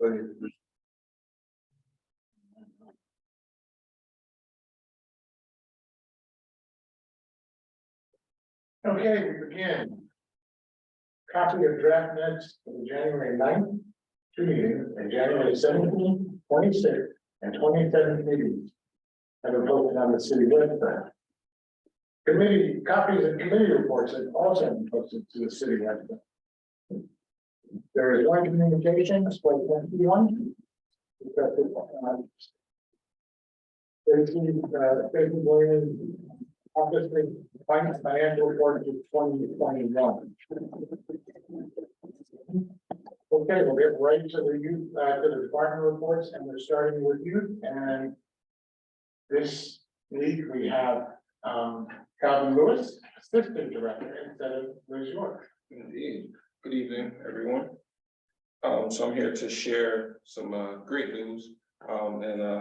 Okay, we begin. Copy of draft minutes for the January 9th, two meetings, and January 17th, 26th, and 27th meetings. Have been posted on the city website. Committee copies and committee reports have also been posted to the city website. There is one communication, display 21. Obviously, financial report to 2021. Okay, we'll get right to the youth, to the department reports, and we're starting with youth. And this week we have Calvin Lewis, assistant director, instead of Liz York. Indeed. Good evening, everyone. So I'm here to share some great news and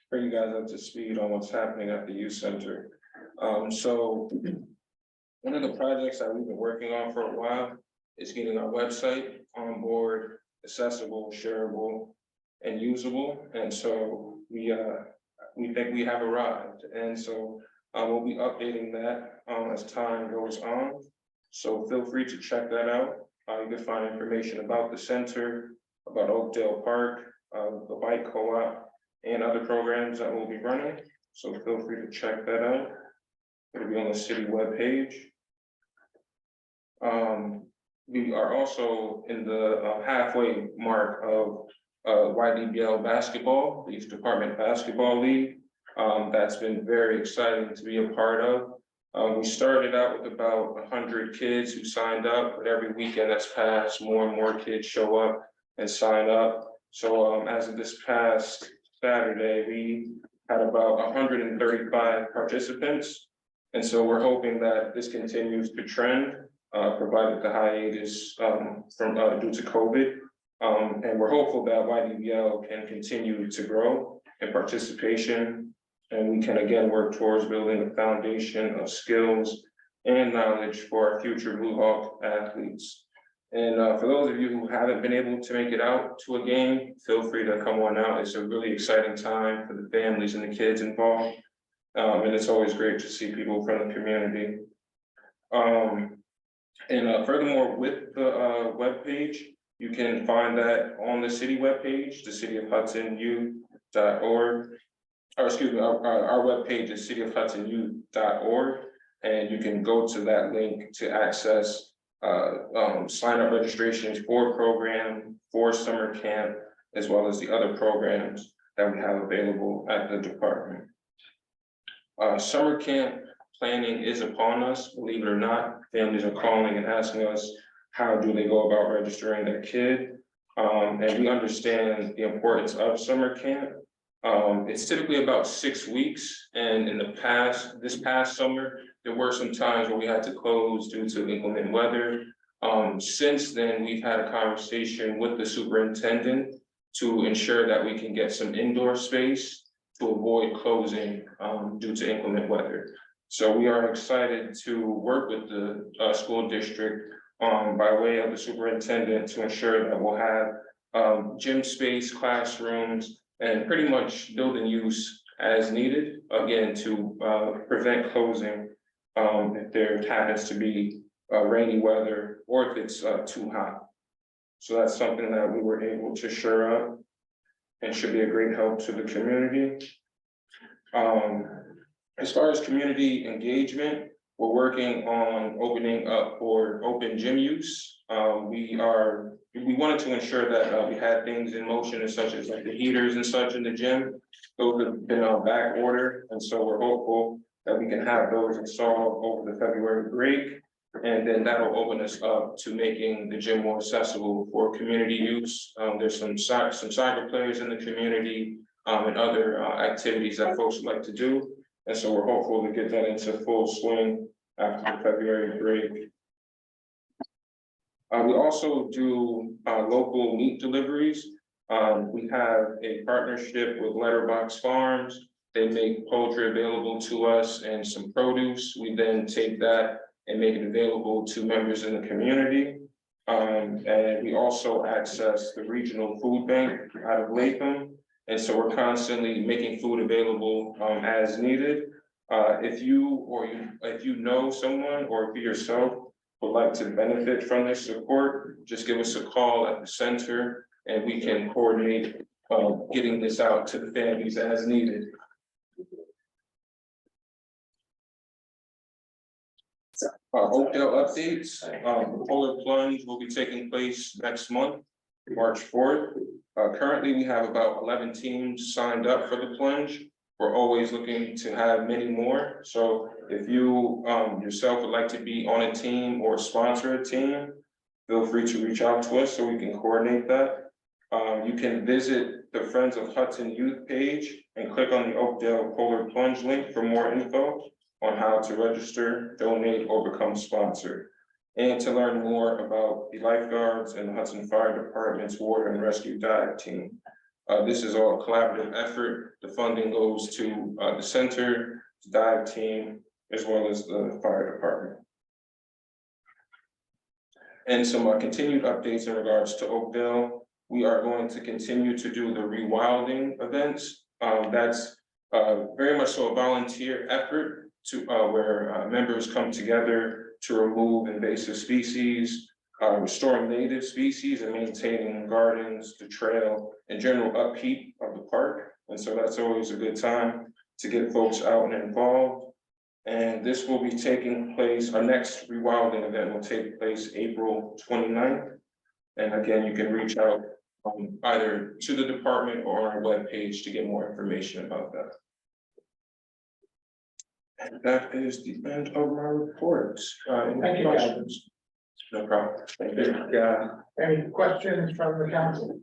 bring you guys up to speed on what's happening at the youth center. So one of the projects that we've been working on for a while is getting our website on board, accessible, shareable, and usable. And so we think we have arrived. And so we'll be updating that as time goes on. So feel free to check that out. You can find information about the center, about Oakdale Park, the bike co-op, and other programs that we'll be running. So feel free to check that out. It'll be on the city webpage. We are also in the halfway mark of YDBL basketball, the Youth Department Basketball League. That's been very exciting to be a part of. We started out with about 100 kids who signed up, but every weekend that's passed, more and more kids show up and sign up. So as of this past Saturday, we had about 135 participants. And so we're hoping that this continues to trend, provided the hiatus due to COVID. And we're hopeful that YDBL can continue to grow in participation, and we can again work towards building a foundation of skills and knowledge for our future Blue Hawk athletes. And for those of you who haven't been able to make it out to a game, feel free to come on out. It's a really exciting time for the families and the kids involved. And it's always great to see people from the community. Furthermore, with the webpage, you can find that on the city webpage, the cityofhudsonyouth.org. Or excuse me, our webpage is cityofhudsonyouth.org, and you can go to that link to access sign up registrations for program, for summer camp, as well as the other programs that we have available at the department. Summer camp planning is upon us, believe it or not. Families are calling and asking us, how do they go about registering their kid? And we understand the importance of summer camp. It's typically about 6 weeks, and in this past summer, there were some times where we had to close due to inclement weather. Since then, we've had a conversation with the superintendent to ensure that we can get some indoor space to avoid closing due to inclement weather. So we are excited to work with the school district by way of the superintendent to ensure that we'll have gym space, classrooms, and pretty much building use as needed, again, to prevent closing if there happens to be rainy weather or if it's too hot. So that's something that we were able to shore up and should be a great help to the community. As far as community engagement, we're working on opening up for open gym use. We wanted to ensure that we had things in motion, as such as like the heaters and such in the gym. Those have been on back order, and so we're hopeful that we can have those installed over the February break, and then that'll open us up to making the gym more accessible for community use. There's some soccer players in the community and other activities that folks would like to do. And so we're hopeful to get that into full swing after the February break. We also do local meat deliveries. We have a partnership with Letterbox Farms. They make poultry available to us and some produce. We then take that and make it available to members in the community. And we also access the regional food bank out of Latham. And so we're constantly making food available as needed. If you know someone or if you yourself would like to benefit from this support, just give us a call at the center and we can coordinate getting this out to the families as needed. Oakdale updates, the polar plunge will be taking place next month, March 4th. Currently, we have about 11 teams signed up for the plunge. We're always looking to have many more. So if you yourself would like to be on a team or sponsor a team, feel free to reach out to us so we can coordinate that. You can visit the Friends of Hudson Youth page and click on the Oakdale Polar Plunge link for more info on how to register, donate, or become sponsored. And to learn more about the lifeguards and the Hudson Fire Department's water and rescue dive team. This is all a collaborative effort. The funding goes to the center, the dive team, as well as the fire department. And some continued updates in regards to Oakdale. We are going to continue to do the rewilding events. That's very much so a volunteer effort to where members come together to remove invasive species, restoring native species, and maintaining gardens, the trail, and general upkeep of the park. And so that's always a good time to get folks out and involved. And this will be taking place, our next rewilding event will take place April 29th. And again, you can reach out either to the department or on our webpage to get more information about that. And that is the end of my report. Thank you, Calvin. No problem. Thank you. Any questions from the council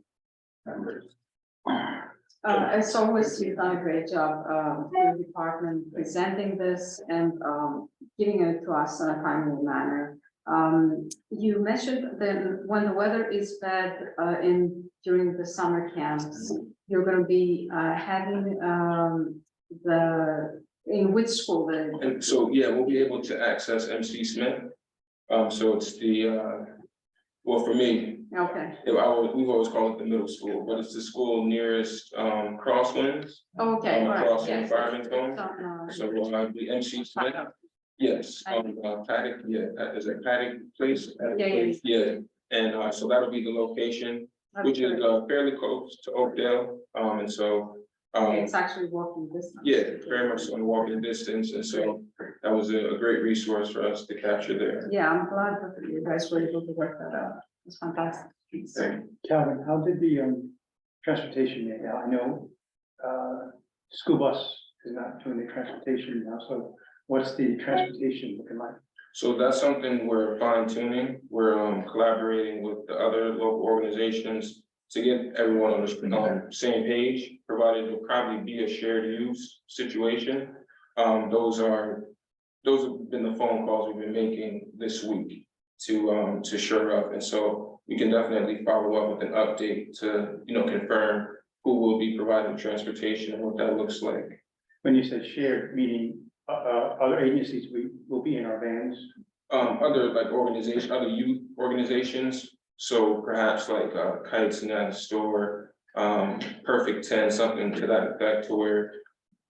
members? As always, you've done a great job, your department presenting this and giving it to us in a timely manner. You mentioned that when the weather is bad during the summer camps, you're going to be having in which school? And so, yeah, we'll be able to access MC Smith. So it's the, well, for me, Okay. we've always called it the middle school, but it's the school nearest Crosswinds. Okay, right. Across the Yes. environment zone. So the MC Smith. Yes, Paddock, yeah, is a Paddock place. Yeah. And so that'll be the location, which is fairly close to Oakdale. And so it's actually walking distance. yeah, very much on walking distance. And so that was a great resource for us to capture there. Yeah, I'm glad that you guys were able to work that out. It's fantastic. Calvin, how did the transportation get out? I know school bus is not doing the transportation now, so what's the transportation looking like? So that's something we're fine tuning. We're collaborating with the other local organizations to get everyone on the same page, provided it'll probably be a shared use situation. Those have been the phone calls we've been making this week to shore up. And so we can definitely follow up with an update to, confirm who will be providing transportation and what that looks like. When you say shared, meaning other agencies will be in our vans? Other other youth organizations. So perhaps like Kites Nest or Perfect 10, something to that effect, to where,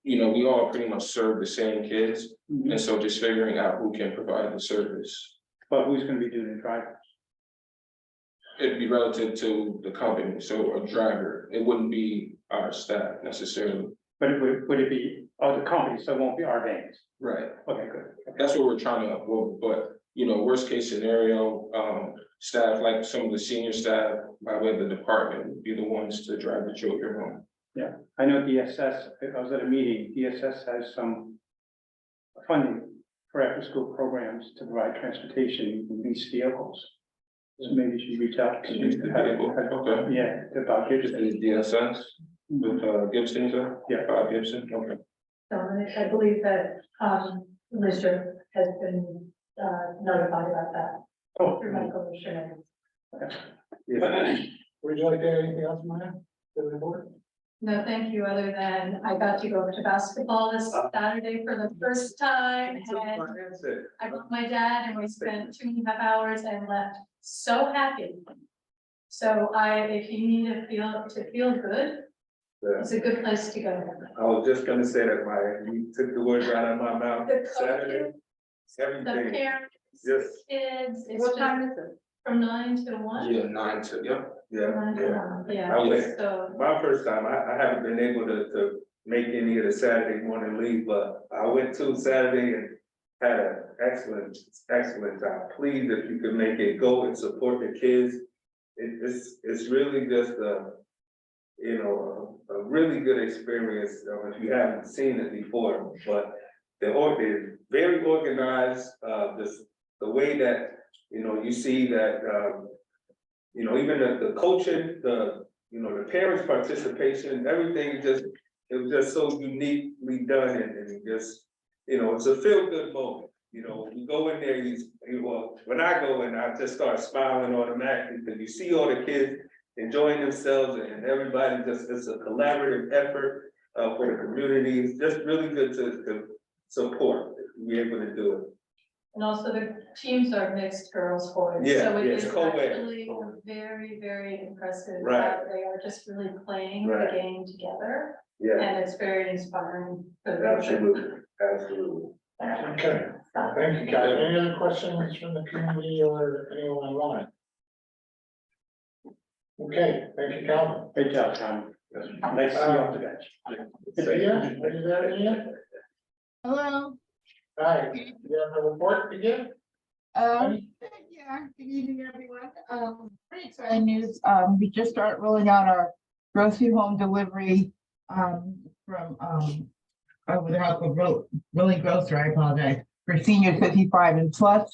we all pretty much serve the same kids. Mm-hmm. And so just figuring out who can provide the service. But who's going to be doing the drivers? It'd be relative to the company, so a driver, it wouldn't be our staff necessarily. But would it be other companies, so it won't be our vans? Right, Okay, good. Okay. that's what we're trying to avoid, but, worst case scenario, staff, like some of the senior staff, by way of the department, would be the ones to drive the children home. Yeah, I know DSS, I was at a meeting, DSS has some funding for after-school programs to provide transportation in these vehicles. So maybe you should reach out to. Okay. Yeah, about Gibson. Is DSS with Gibson, sir? Yeah. Bob Gibson, okay. I believe that Mr. has been notified about that Oh, through medical insurance. Would you like to add anything else, Maya, to the board? No, thank you, other than I got to go to basketball this Saturday for the first time, and I brought my dad, and we spent 2.5 hours and left so happy. So if you need to feel good, Yeah. it's a good place to go. I was just gonna say that you took the words right out of my mouth. The Saturday, coaches, the everything, parents, Yes. kids, it's What just time is it? from 9 to 1. Yeah, 9 to, yep. yeah. 9 to 1, yeah, I went. so, My first time, I haven't been able to make any of the Saturday morning leave, but I went to Saturday and had an excellent time. Please, if you could make it, go and support the kids. It's really just a really good experience, if you haven't seen it before, but they're very organized, the way that, you see that, even the coaching, the parents' participation, everything it was just so uniquely done and just, it's a feel-good moment. You go in there, when I go in, I just start smiling automatically because you see all the kids enjoying themselves and everybody it's a collaborative effort for the community. It's just really good to support, be able to do it. and also the teams are mixed girls, boys. Yeah, So it yeah, it's is co-ed. actually very, very impressive. Right. They are just really playing the Right. game together, Yeah, and it's very inspiring. For the absolutely. Okay, thank you, guys. Any other questions from the community or anyone online? Okay, thank you, Calvin. Great job, Tom. Nice to see you off the bench. Sophia, are you there, Ian? Hello, Hi, you have a report to give? yeah, good evening, everyone. Pretty exciting news. We just started rolling out our grocery home delivery, from, over the house of Rolling Grocer, I apologize, for seniors 55 and plus.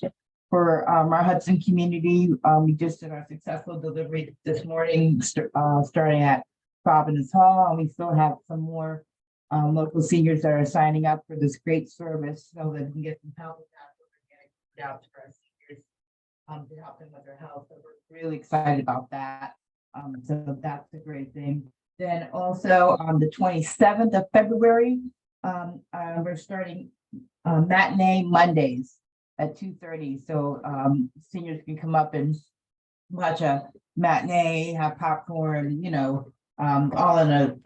For, our Hudson community, we just did our successful delivery this morning, starting at Providence Hall, and we still have some more local seniors that are signing up for this great service so that we can get some help with that. So we're getting it out to our seniors to help them with their health. So we're really excited about that. So that's a great thing. Then also on the 27th of February, we're starting matinee Mondays at 2:30. So seniors can come up and watch a matinee, have popcorn, all in a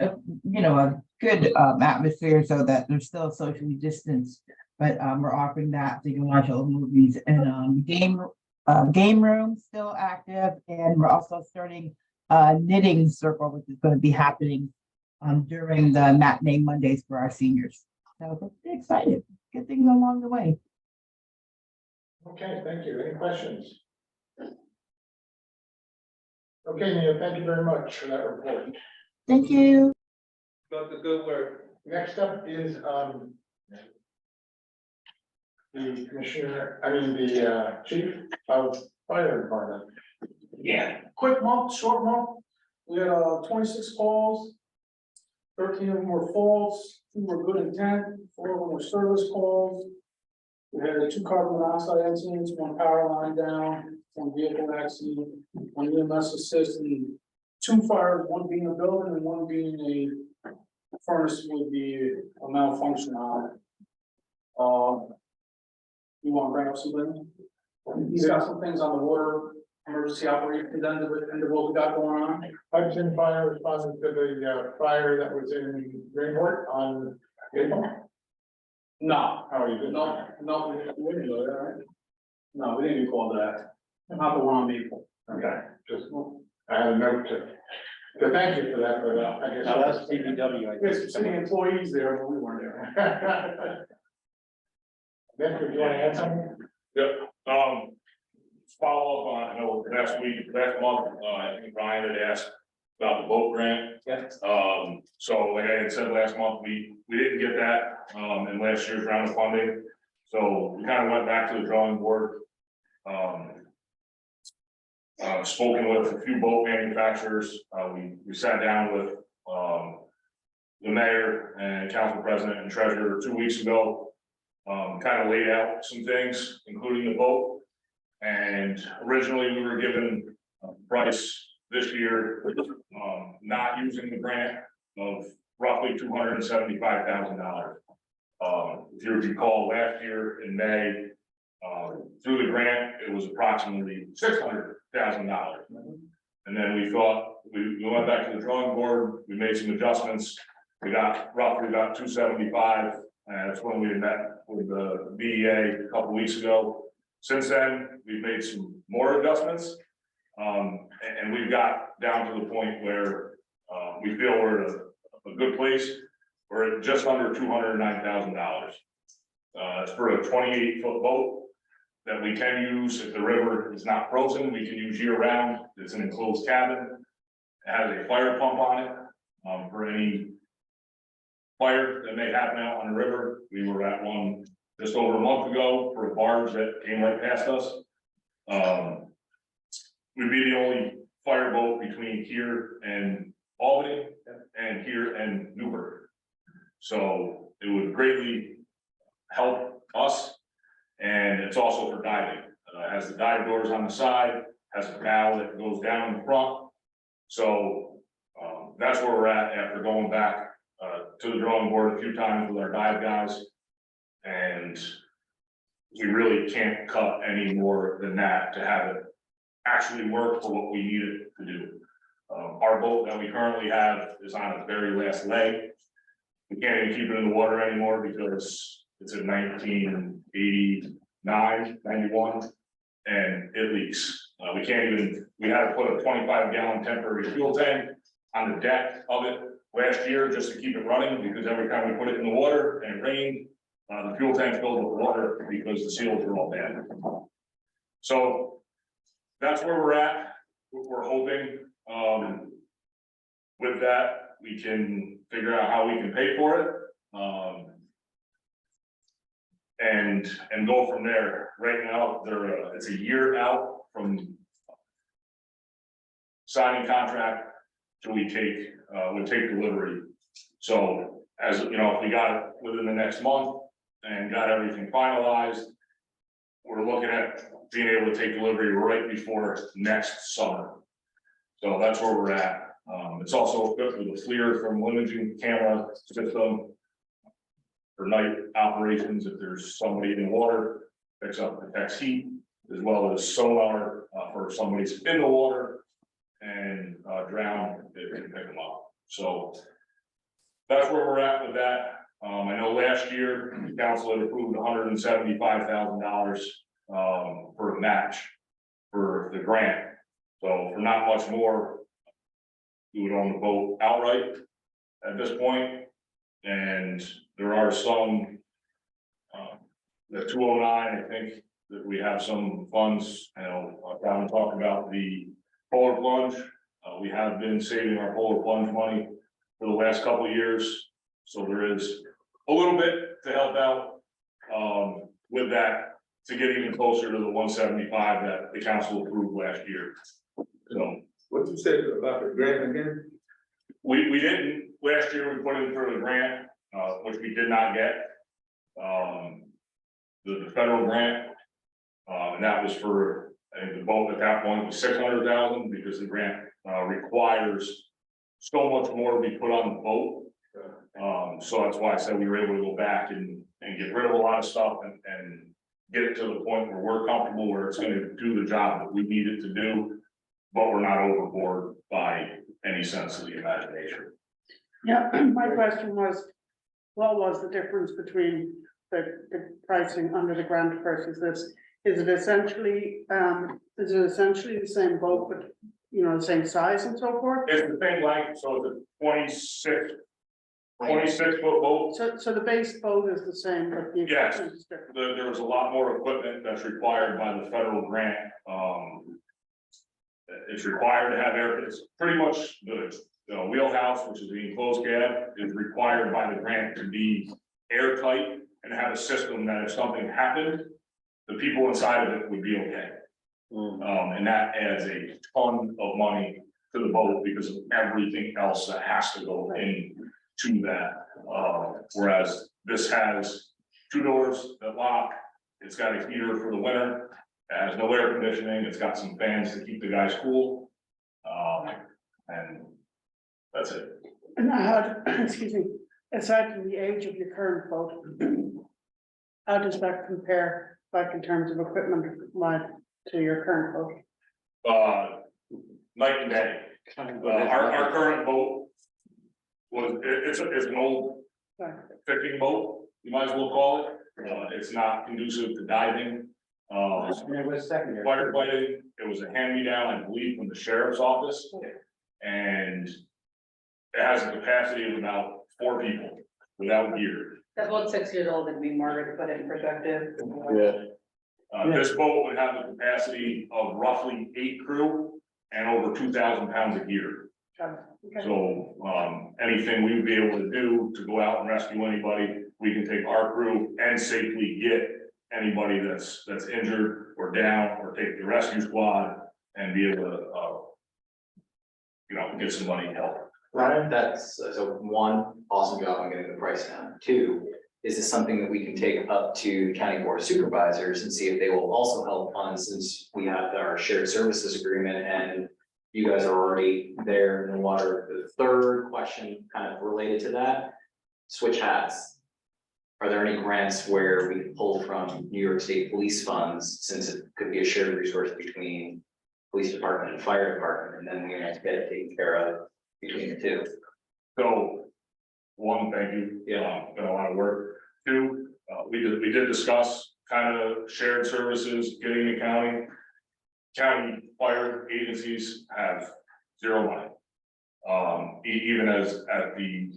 good atmosphere so that they're still socially distanced. But we're offering that so you can watch all the movies, and game room still active, and we're also starting a knitting circle, which is going to be happening during the matinee Mondays for our seniors. So we're pretty excited. Good things along the way. Okay, thank you. Any questions? Okay, Nia, thank you very much for that report. Thank you. Got the good work. Next up is, the chief of fire department. Yeah, quick month, short month. We had 26 calls. 13 of them were false, 2 were good intent, 4 of them were service calls. We had 2 carbon monoxide incidents, 1 power line down, 1 vehicle accident, 1 EMS assist, and 2 fires, 1 being a building and 1 being a furnace with the malfunction on it. You want to bring up something? He's got some things on the water emergency operations end of what we got going on. Hudson Fire responded to the fire that was in Greenport on April. No, How are you doing? no, we didn't go there, right? No, we didn't even call that. Not the one on Maple. Okay, just, I had a note to thank you for that, but I guess. Now, that's DPW, I There's guess. some city employees there, but we weren't there. Victor, do you want to add something? Follow up on, I know last month, I think Ryan had asked about the boat grant. Yes. So like I had said last month, we didn't get that, in last year's round of funding. So we kind of went back to the drawing board. Spoken with a few boat manufacturers, we sat down with, the mayor and council president and treasurer 2 weeks ago. Kind of laid out some things, including the boat. And originally we were given a price this year, not using the grant of roughly $275,000. If you recall, last year in May, Through the grant, it was approximately $600,000. And then we thought, we went back to the drawing board, we made some adjustments. We got roughly about 275, and that's when we met with the BEA a couple weeks ago. Since then, we've made some more adjustments. And we've got down to the point where we feel we're at a good place. We're at just under $209,000. It's for a 28-foot boat that we can use if the river is not frozen. We can use year round. It's an enclosed cabin. It has a fire pump on it for any fire that may happen out on the river. We were at one just over a month ago for a barge that came right past us. We'd be the only fireboat between here and Albany and here and Newburgh. So it would greatly help us, and it's also for diving. It has the dive doors on the side, has a bow that goes down in the front. So that's where we're at after going back to the drawing board a few times with our dive guys. And we really can't cut any more than that to have it actually work for what we need it to do. Our boat that we currently have is on its very last leg. We can't even keep it in the water anymore because it's in 1989, 91, and it leaks. We can't even, we had to put a 25-gallon temporary fuel tank on the deck of it last year just to keep it running, because every time we put it in the water and it rained, the fuel tank filled with water because the seals were all bad. So that's where we're at. We're hoping with that we can figure out how we can pay for it, and go from there. Right now, it's a year out from signing contract till we take delivery. So as you know, if we got it within the next month and got everything finalized, we're looking at being able to take delivery right before next summer. So that's where we're at. It's also equipped with a FLIR thermal imaging camera system for night operations. If there's somebody in the water, picks up, detects heat, as well as sonar for somebody's in the water and drown, they can pick them up. So that's where we're at with that. I know last year the council had approved $175,000 for a match for the grant. So for not much more, we would own the boat outright at this point. And there are some, the 209, I think that we have some funds, you know, down and talk about the polar plunge. We have been saving our polar plunge money for the last couple of years. So there is a little bit to help out with that to get even closer to the 175 that the council approved last year. So What you said about the grant again? we didn't, last year we put in for the grant, which we did not get. The federal grant, and that was for, I think the boat at that point was 600,000 because the grant requires so much more to be put on the boat. So that's why I said we were able to go back and get rid of a lot of stuff and get it to the point where we're comfortable where it's going to do the job that we need it to do, but we're not overboard by any sense of the imagination. Yeah, my question was, what was the difference between the pricing under the grant versus this? Is it essentially the same boat, but you know, the same size and so forth? It's the same length, so it's a 26 foot boat. So the base boat is the same, but the Yes. equipment is different. There's a lot more equipment that's required by the federal grant. It's required to have air, it's pretty much the wheelhouse, which is the enclosed cab, is required by the grant to be airtight and have a system that if something happened, the people inside of it would be okay. And that adds a ton of money to the boat because of everything else that has to go into that. Whereas this has 2 doors that lock, it's got a heater for the winter, it has no air conditioning, it's got some fans to keep the guys cool. And that's it. And I had, excuse me, aside from the age of your current boat, how does that compare like in terms of equipment, like to your current boat? Night and day. Our current boat was, it's an old Sorry. fishing boat, you might as well call it. It's not conducive to diving. It was secondary. Firefighting, it was a hand-me-down, I believe, from the sheriff's office. And it has a capacity of about 4 people without gear. That boat's 6 years old, and be Margaret to put it in perspective. This boat would have the capacity of roughly 8 crew and over 2,000 pounds of gear. Okay. So, anything we would be able to do to go out and rescue anybody, we can take our crew and safely get anybody that's injured or down, or take the rescue squad and be able to, get somebody help. Ryan, that's, so one, awesome job on getting the price down. 2, is this something that we can take up to the county board of supervisors and see if they will also help fund, since we have our shared services agreement and you guys are already there in the water. The third question kind of related to that, switch hats. Are there any grants where we can pull from New York State police funds, since it could be a shared resource between police department and fire department, and then we have to get it taken care of between the 2? So, 1, thank you. Yeah. Been a lot of work. 2, we did discuss kind of shared services, getting the county fire agencies have 0 money. Even as at the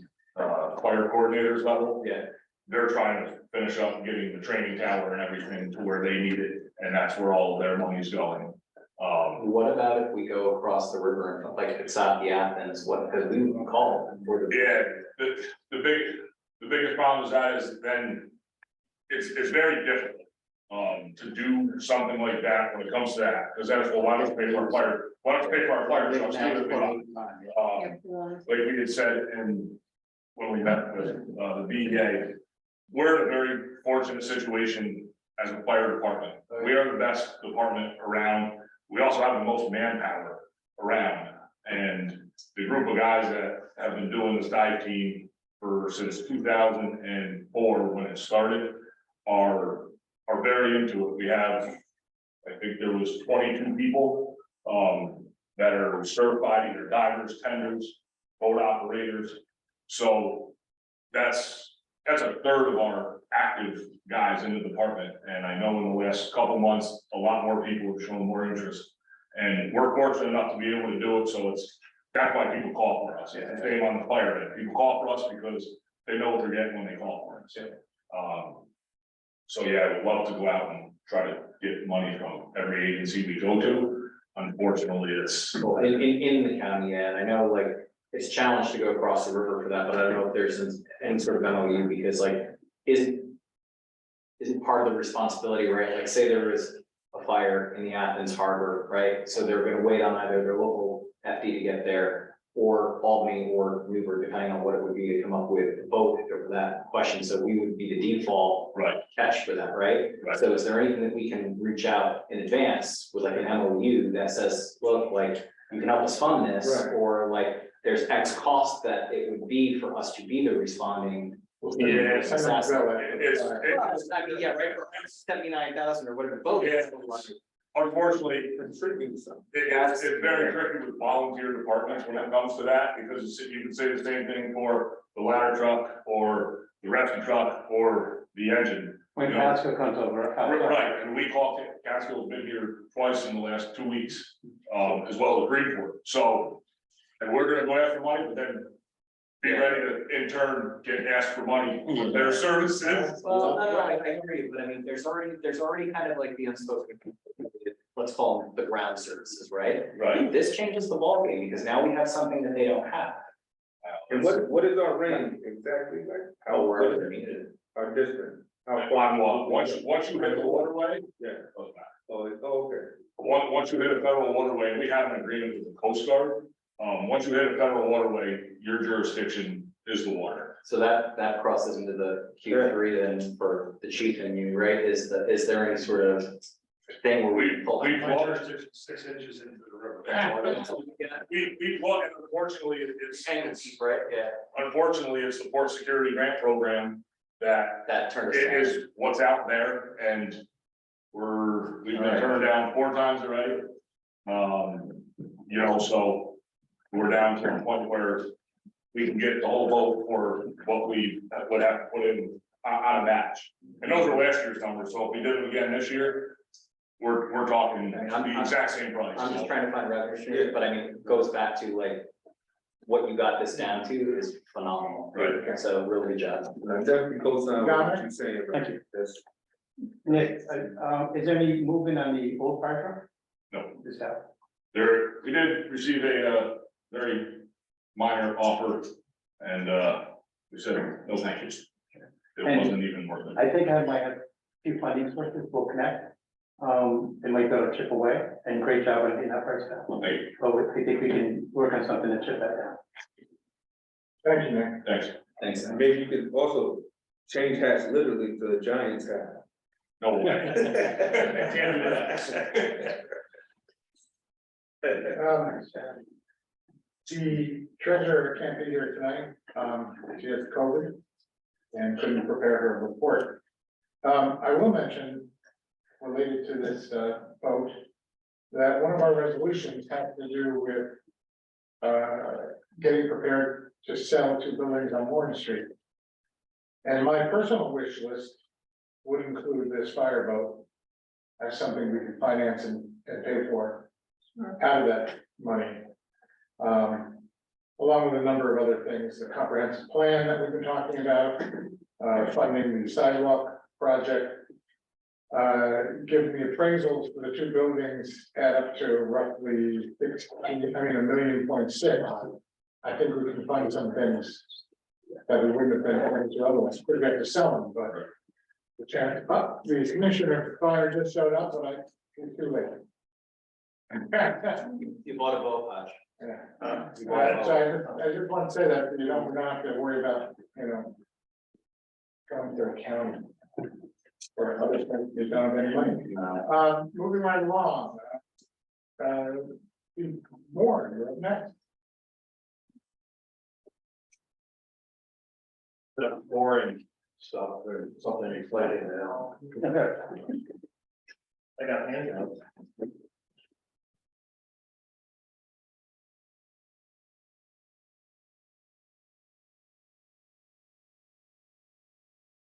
fire coordinators level. Yeah. They're trying to finish up getting the training tower and everything to where they need it, and that's where all of their money's going. What about if we go across the river and like it's at the Athens, what, because we can call them for the. Yeah, the biggest problem is that is then it's very difficult to do something like that when it comes to that, because that's, well, why don't we pay for our fire trucks? Like we had said when we met with the BEA, we're in a very fortunate situation as a fire department. We are the best department around. We also have the most manpower around, and the group of guys that have been doing this dive team since 2004 when it started are very into it. We have, I think there was 22 people that are certified, either divers, tenders, boat operators. So that's a third of our active guys in the department. And I know in the last couple months, a lot more people have shown more interest. And we're fortunate enough to be able to do it. So that's why people call for us. Yeah. Same on the fire end. People call for us because they know what they're getting when they call for us. Yeah. So yeah, we'd love to go out and try to get money from every agency we go to. Unfortunately, it's. Well, in the county, yeah, and I know like it's challenged to go across the river for that, but I don't know if there's any sort of MOU, because like, isn't part of the responsibility, right? Like say there is a fire in the Athens harbor, right? So they're gonna wait on either their local FD to get there, or Albany or Newburgh, depending on what it would be to come up with a boat for that question. So we would be the default Right. catch for that, right? Right. So is there anything that we can reach out in advance with like an MOU that says, look, like you can help us fund this, Right. or like there's X cost that it would be for us to be the responding. Yeah, it's it's, I mean, yeah, right, for 79,000 or whatever the boat is. unfortunately, it's very tricky with volunteer departments when it comes to that, because you can say the same thing for the ladder truck or the rescue truck or the engine. When Catskill comes over. Right, and we call, Catskill's been here twice in the last 2 weeks, as well as Greenport. So, and we're gonna go after money, but then be ready to in turn get asked for money for their services. Well, no, I agree, but I mean, there's already kind of like the unspoken, let's call them the ground services, right? Right. This changes the ballgame, because now we have something that they don't have. And what is our range exactly, like, how, Oh, what wherever is they're needed. our distance? How On far? what? Once you hit the waterway, Yeah, goes back. okay. Once you hit a federal waterway, we have an agreement with the Coast Guard. Once you hit a federal waterway, your jurisdiction is the water. So that crosses into the Q3 then for the chief and you, right? Is there any sort of thing where we pull? We plug, 6 inches into the river. we plug, and unfortunately, it's, Right, yeah, unfortunately, it's the Port Security Grant Program that that turned us it down. is what's out there, and We've been turned down 4 times already. You know, so we're down to the point where we can get the whole vote for what we would have to put in on a match. And those are last year's numbers, so if we did it again this year, we're talking the exact same price. I'm just trying to find revenue streams, but I mean, it goes back to like, what you got this down to is phenomenal. Right. So really good job. Definitely goes down with what you're saying. Thank you. That's- Nick, is there any movement on the old fire truck? No. Is that? We did receive a very minor offer, and we said, no, thank you. It wasn't even worth it. I think I might have a few funding sources will connect. It might go to chip away, and great job on getting that price down. Thank you. But I think we can work on something to chip that down. Thank you, Nick. Thanks. Thanks. And maybe you could also change hats literally to the Giants hat. No way. Can't do that. The treasurer can't be here tonight, she has COVID and couldn't prepare her report. I will mention, related to this, vote, that one of our resolutions has to do with, getting prepared to sell 2 buildings on Warren Street. And my personal wish list would include this fireboat as something we can finance and pay for out of that money. Along with a number of other things, the comprehensive plan that we've been talking about, funding the sidewalk project. Given the appraisals for the 2 buildings add up to roughly 1.6 million. I think we can find some things that we wouldn't have been able to otherwise. We'd have to sell them, but the chance, the commissioner for fire just showed up, but it's too late. You bought a boat, Hodge. Yeah. So I just want to say that, we're not have to worry about, going to a county. Or other things, we don't have any money. Moving right along. More, you're up next. The boring stuff, there's something exciting now. I got handouts.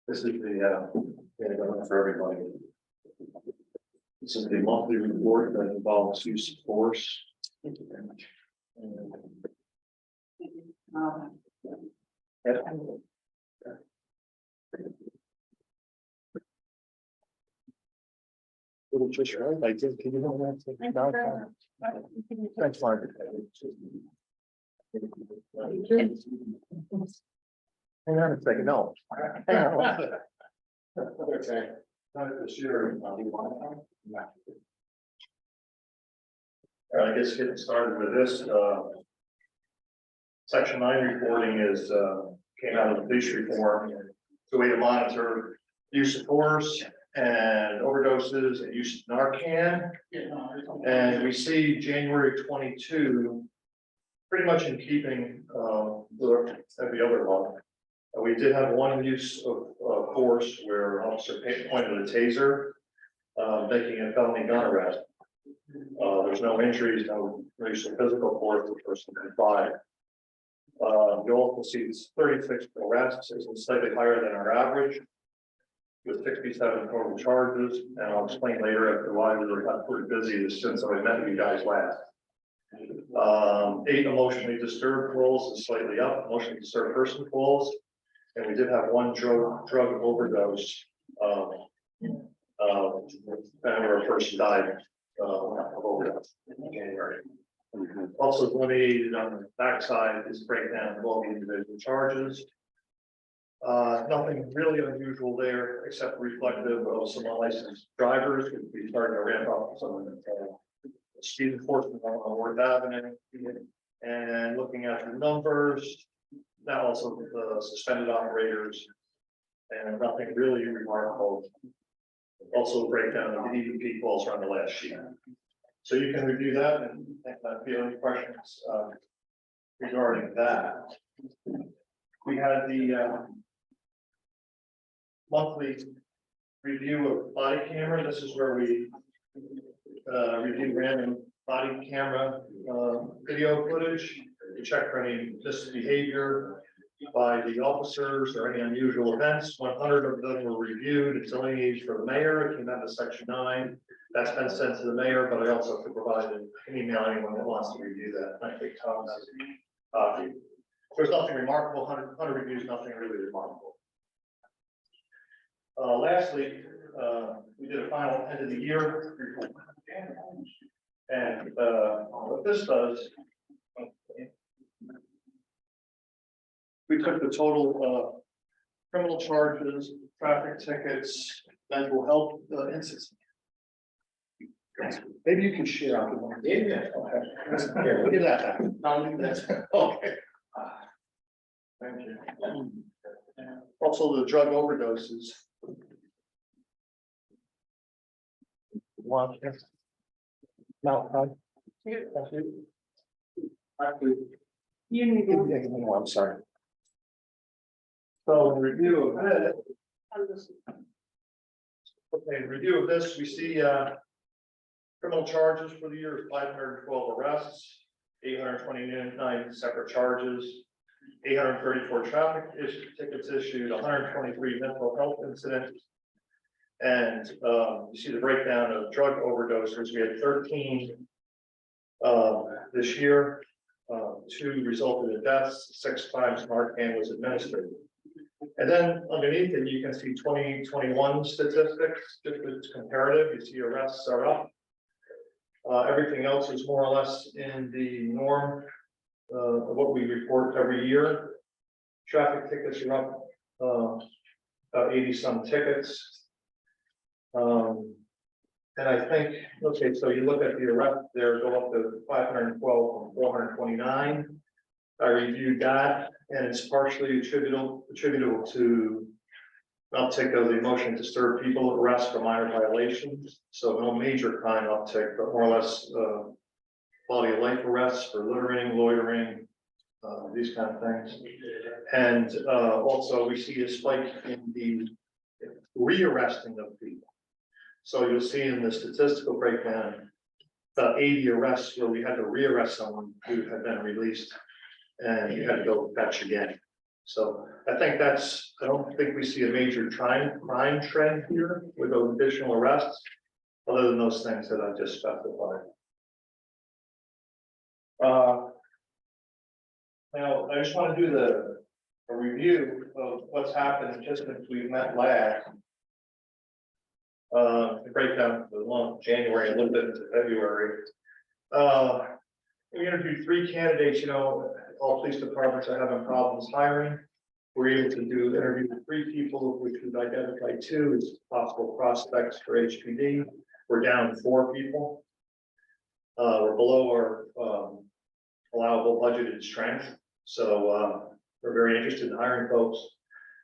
This is the, for everybody. This is the monthly report that involves use of force. Little just right, I did, can you know that? Thanks, Margaret. Hang on a second, no. Hang on. Okay. Not this year. I guess getting started with this, Section 9 reporting is, came out of the police reform. It's a way to monitor use of force and overdoses and use of Narcan. And we see January 22, pretty much in keeping with every other law. We did have one use of force where an officer pointed a taser, making a felony gun arrest. There's no injuries, no use of physical force, the person complied. You'll also see this 36 arrests is slightly higher than our average, with 67 total charges, and I'll explain later after why we got pretty busy since I met you guys last. 8 emotionally disturbed calls is slightly up, emotionally disturbed person calls, and we did have 1 drug overdose. And where a person died of overdose in January. Also delineated on the backside is breakdown of all the individual charges. Nothing really unusual there, except reflective of some unlicensed drivers. We started to ramp up some of the speed enforcement on Worth Avenue. And looking at the numbers, now also the suspended operators, and nothing really remarkable. Also breakdown of the EVP calls are on the last sheet. So you can review that and if you have any questions regarding that. We had the monthly review of body camera. This is where we review random body camera video footage to check for any misbehavior by the officers or any unusual events. 100 of them were reviewed and delineated for the mayor. It came out of section 9. That's been sent to the mayor, but I also have to provide an email anyone that wants to review that. I think Tom has a copy. There's nothing remarkable. 100 reviews, nothing really remarkable. Lastly, we did a final end of the year report. And what this does, we took the total criminal charges, traffic tickets, mental health incidents. Maybe you can share out the one. Yeah. Okay. Here, look at that. Okay. Thank you. Also, the drug overdoses. One. No. Actually, You need one. I'm sorry. So in review of it, okay, in review of this, we see criminal charges for the year is 512 arrests, 829 separate charges, 834 traffic tickets issued, 123 mental health incidents. And you see the breakdown of drug overdoses. We had 13 this year. 2 resulted in deaths, 6 times Narcan was administered. And then underneath it, you can see 2021 statistics, just as comparative. You see arrests are up. Everything else is more or less in the norm of what we report every year. Traffic tickets are up about 80 some tickets. And I think, okay, so you look at the arrest there, go up to 512 from 429. I reviewed that, and it's partially attributable to uptick of the motion to disturb people, arrest for minor violations. So no major crime uptick, but more or less quality of life arrests for littering, loitering, these kind of things. And also we see a spike in the rearresting of people. So you'll see in the statistical breakdown, about 80 arrests where we had to rearrest someone who had been released and you had to go fetch again. So I think I don't think we see a major crime trend here with those additional arrests, other than those things that I just specified. Now, I just want to do a review of what's happened just since we met last. To break down the long January, a little bit into February. We interviewed 3 candidates, all police departments are having problems hiring. We're able to interview 3 people, which we've identified 2 as possible prospects for HPD. We're down 4 people. We're below our allowable budgeted strength. So we're very interested in hiring folks.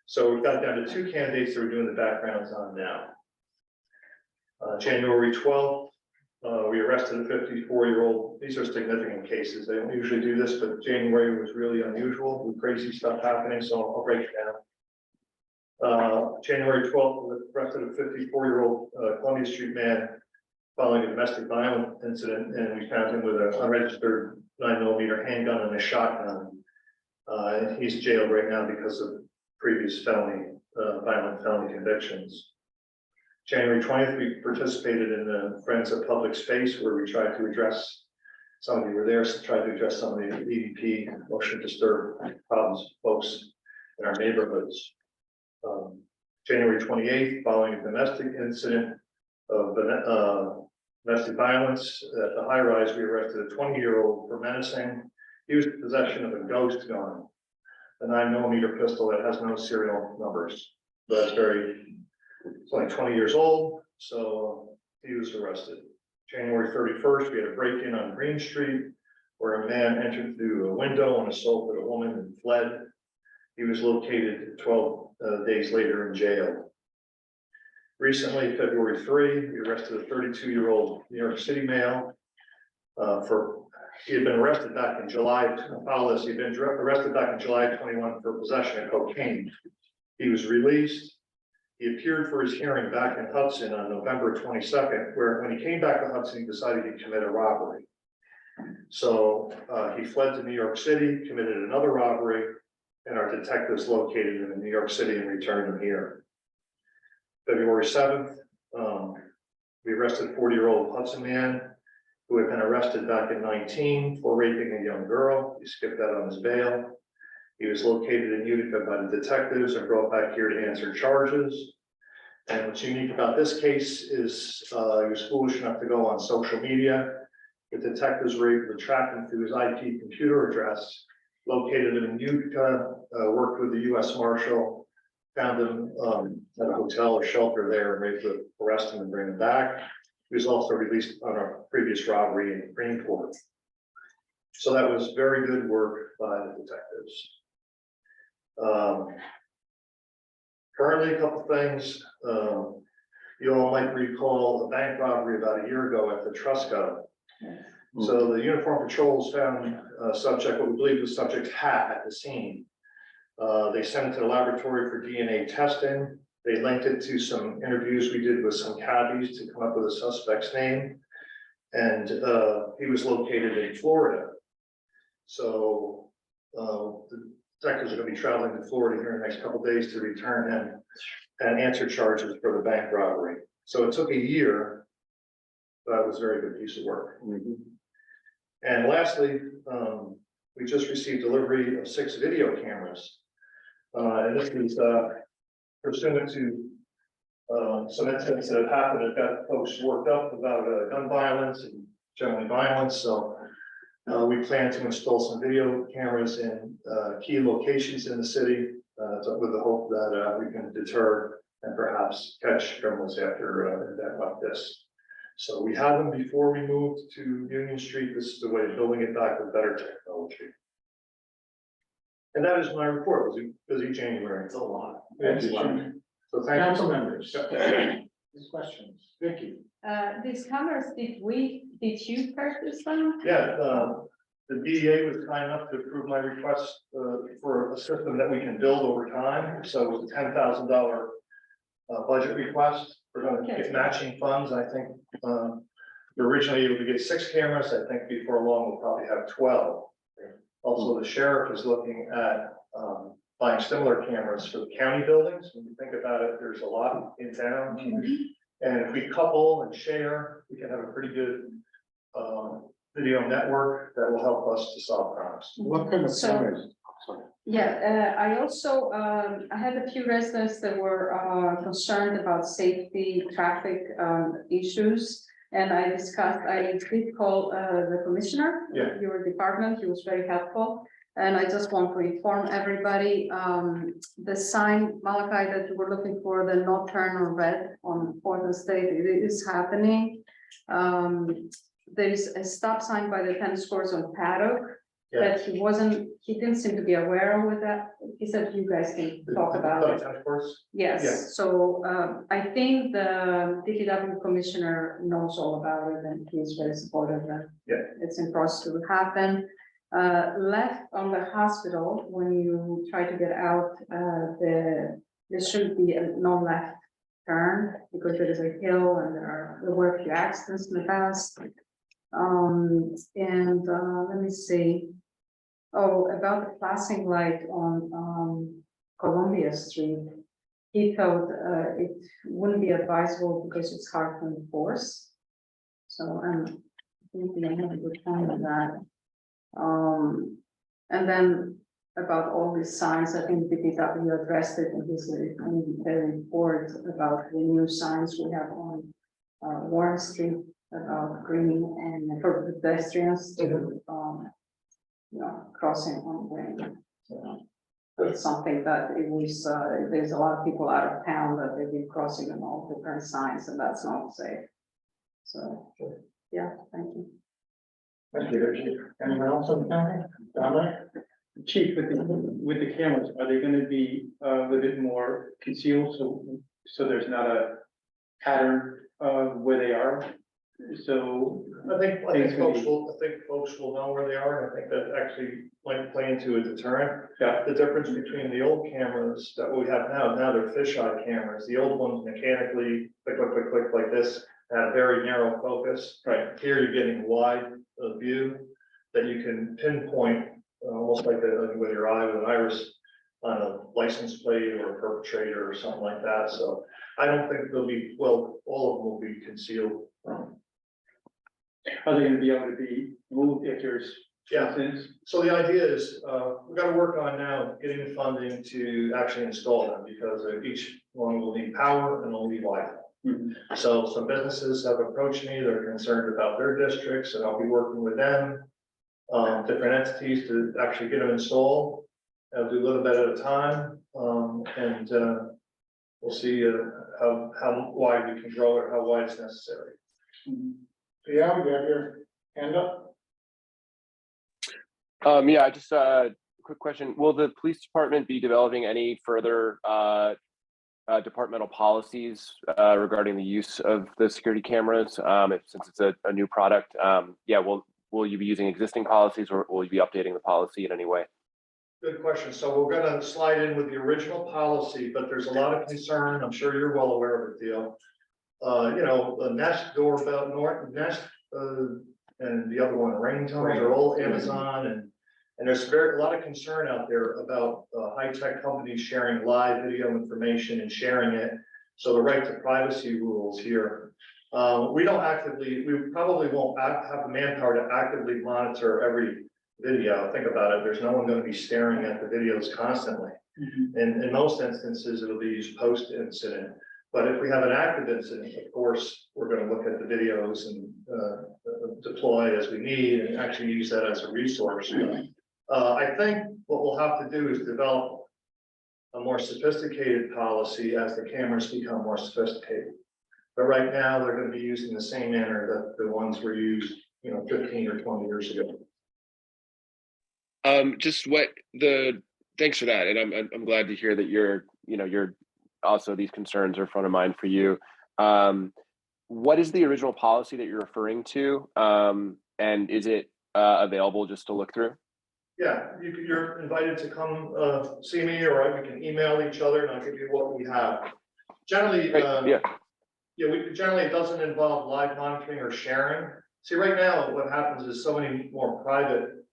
So we've got down to 2 candidates that we're doing the backgrounds on now. January 12th, we arrested a 54-year-old. These are significant cases. They don't usually do this, but January was really unusual with crazy stuff happening. So I'll break it down. January 12th, we arrested a 54-year-old Columbia Street man following a domestic violence incident, and we found him with an unregistered 9mm handgun and a shotgun. He's jailed right now because of previous violent felony convictions. January 20th, we participated in the Friends of Public Space where we tried to address, some of you were there, tried to address some of the EVP motion to disturb problems, folks in our neighborhoods. January 28th, following a domestic incident of domestic violence at the high rise, we arrested a 20-year-old for menacing. He was in possession of a ghost gun, a 9mm pistol that has no serial numbers. That's it's only 20 years old, so he was arrested. January 31st, we had a break-in on Green Street where a man entered through a window and assaulted a woman and fled. He was located 12 days later in jail. Recently, February 3, we arrested a 32-year-old New York City male he had been arrested back in July. Follow this. He'd been arrested back in July 21 for possession of cocaine. He was released. He appeared for his hearing back in Hudson on November 22nd, where when he came back to Hudson, he decided to commit a robbery. So he fled to New York City, committed another robbery, and our detectives located him in New York City and returned him here. February 7th, we arrested 40-year-old Hudson man who had been arrested back in 19 for raping a young girl. He skipped out on his bail. He was located in Utica by the detectives and brought back here to answer charges. And what's unique about this case is he was foolish enough to go on social media. The detectives were able to track him through his IP computer address, located him in Utica, worked with the U.S. Marshal, found him at a hotel or shelter there and were able to arrest him and bring him back. He was also released on a previous robbery in Greenport. So that was very good work by the detectives. Currently, a couple things. You all might recall a bank robbery about a year ago at the Trusco. So the uniform patrols found subject, what we believe was subject's hat at the scene. They sent it to the laboratory for DNA testing. They linked it to some interviews we did with some cabbies to come up with a suspect's name. And he was located in Florida. So the detectives are going to be traveling to Florida here in the next couple of days to return him and answer charges for the bank robbery. So it took a year, but it was a very good piece of work. And lastly, we just received delivery of 6 video cameras. And this is pursuant to some incidents that have happened that got folks worked up about gun violence and generally violence. So we plan to install some video cameras in key locations in the city with the hope that we can deter and perhaps catch criminals after an event like this. So we had them before we moved to Union Street. This is the way of building it back with better technology. And that is my report. It was a busy January. It's a lot. So thank you. Council members. These questions, Vicky. These cameras, did you purchase them? Yeah, the DEA was kind enough to approve my request for a system that we can build over time. So it was a $10,000 budget request. We're going to get matching funds. I think we're originally able to get 6 cameras. I think before long we'll probably have 12. Also, the sheriff is looking at buying similar cameras for the county buildings. When you think about it, there's a lot in town. And if we couple and share, we can have a pretty good video network that will help us to solve crimes. What kind of cameras? Yeah, I also, I had a few residents that were concerned about safety, traffic issues. And I did call the commissioner, your department, he was very helpful. And I just want to inform everybody, the sign, Malachi, that you were looking for, the no turn on red on 4th and State, it is happening. There is a stop sign by the tennis courts on Paddock that he didn't seem to be aware of with that. He said you guys can talk about it. Yes, yeah. So I think the DPW commissioner knows all about it and he's very supportive that it's in process to happen. Left on the hospital, when you try to get out, there should be a no left turn because there is a hill and there were a few accidents in the past. Let me see. Oh, about the flashing light on Columbia Street. He felt it wouldn't be advisable because it's hard to enforce. So I think we have a good time with that. And then about all these signs, I think the DPW addressed it in his report about the new signs we have on Warren Street about green and for pedestrians to crossing on green. So it's something that it was there's a lot of people out of town that they've been crossing on all different signs, and that's not safe. So yeah, thank you. Thank you. Anyone else on the panel? Chief, with the cameras, are they going to be a little bit more concealed so there's not a pattern of where they are? So, I think folks will know where they are, and I think that actually might play into a deterrent. yeah, The difference between the old cameras that we have now they're fisheye cameras. The old ones mechanically, click, click, click, click, like this, have very narrow focus. right. Here you're getting wide view that you can pinpoint, almost like with your eye with an iris on a license plate or a perpetrator or something like that. So I don't think they'll be, well, all of them will be concealed. Are they gonna be able to be moved if there's? Yeah. incidents? So the idea is, we've got to work on now getting the funding to actually install them, because each one will need power and will need Wi-Fi. Mhm. So some businesses have approached me, they're concerned about their districts, and I'll be working with them, different entities to actually get them installed. I'll do a little bit at a time, and we'll see how wide we can grow it, how wide it's necessary. Yeah, we have your hand up. Yeah, just a quick question. Will the police department be developing any further departmental policies regarding the use of the security cameras? Since it's a new product, yeah, will you be using existing policies, or will you be updating the policy in any way? Good question. So we're gonna slide in with the original policy, but there's a lot of concern. I'm sure you're well aware of it, Theo. The Nest doorbell, Nest, and the other one, Ring tones, are all Amazon, and there's a lot of concern out there about high-tech companies sharing live video information and sharing it. So the right to privacy rules here. We probably won't have the manpower to actively monitor every video. Think about it. There's no one going to be staring at the videos constantly. And in most instances, it'll be used post-incident. But if we have an active incident, of course, we're going to look at the videos and deploy as we need and actually use that as a resource. I think what we'll have to do is develop a more sophisticated policy as the cameras become more sophisticated. But right now, they're going to be used in the same manner that the ones were used, 15 or 20 years ago. Thanks for that, and I'm glad to hear that you're also, these concerns are front of mind for you. What is the original policy that you're referring to, and is it available just to look through? Yeah, you're invited to come see me, or we can email each other, and I'll give you what we have. Generally, generally it doesn't involve live monitoring or sharing. See, right now, what happens is so many more private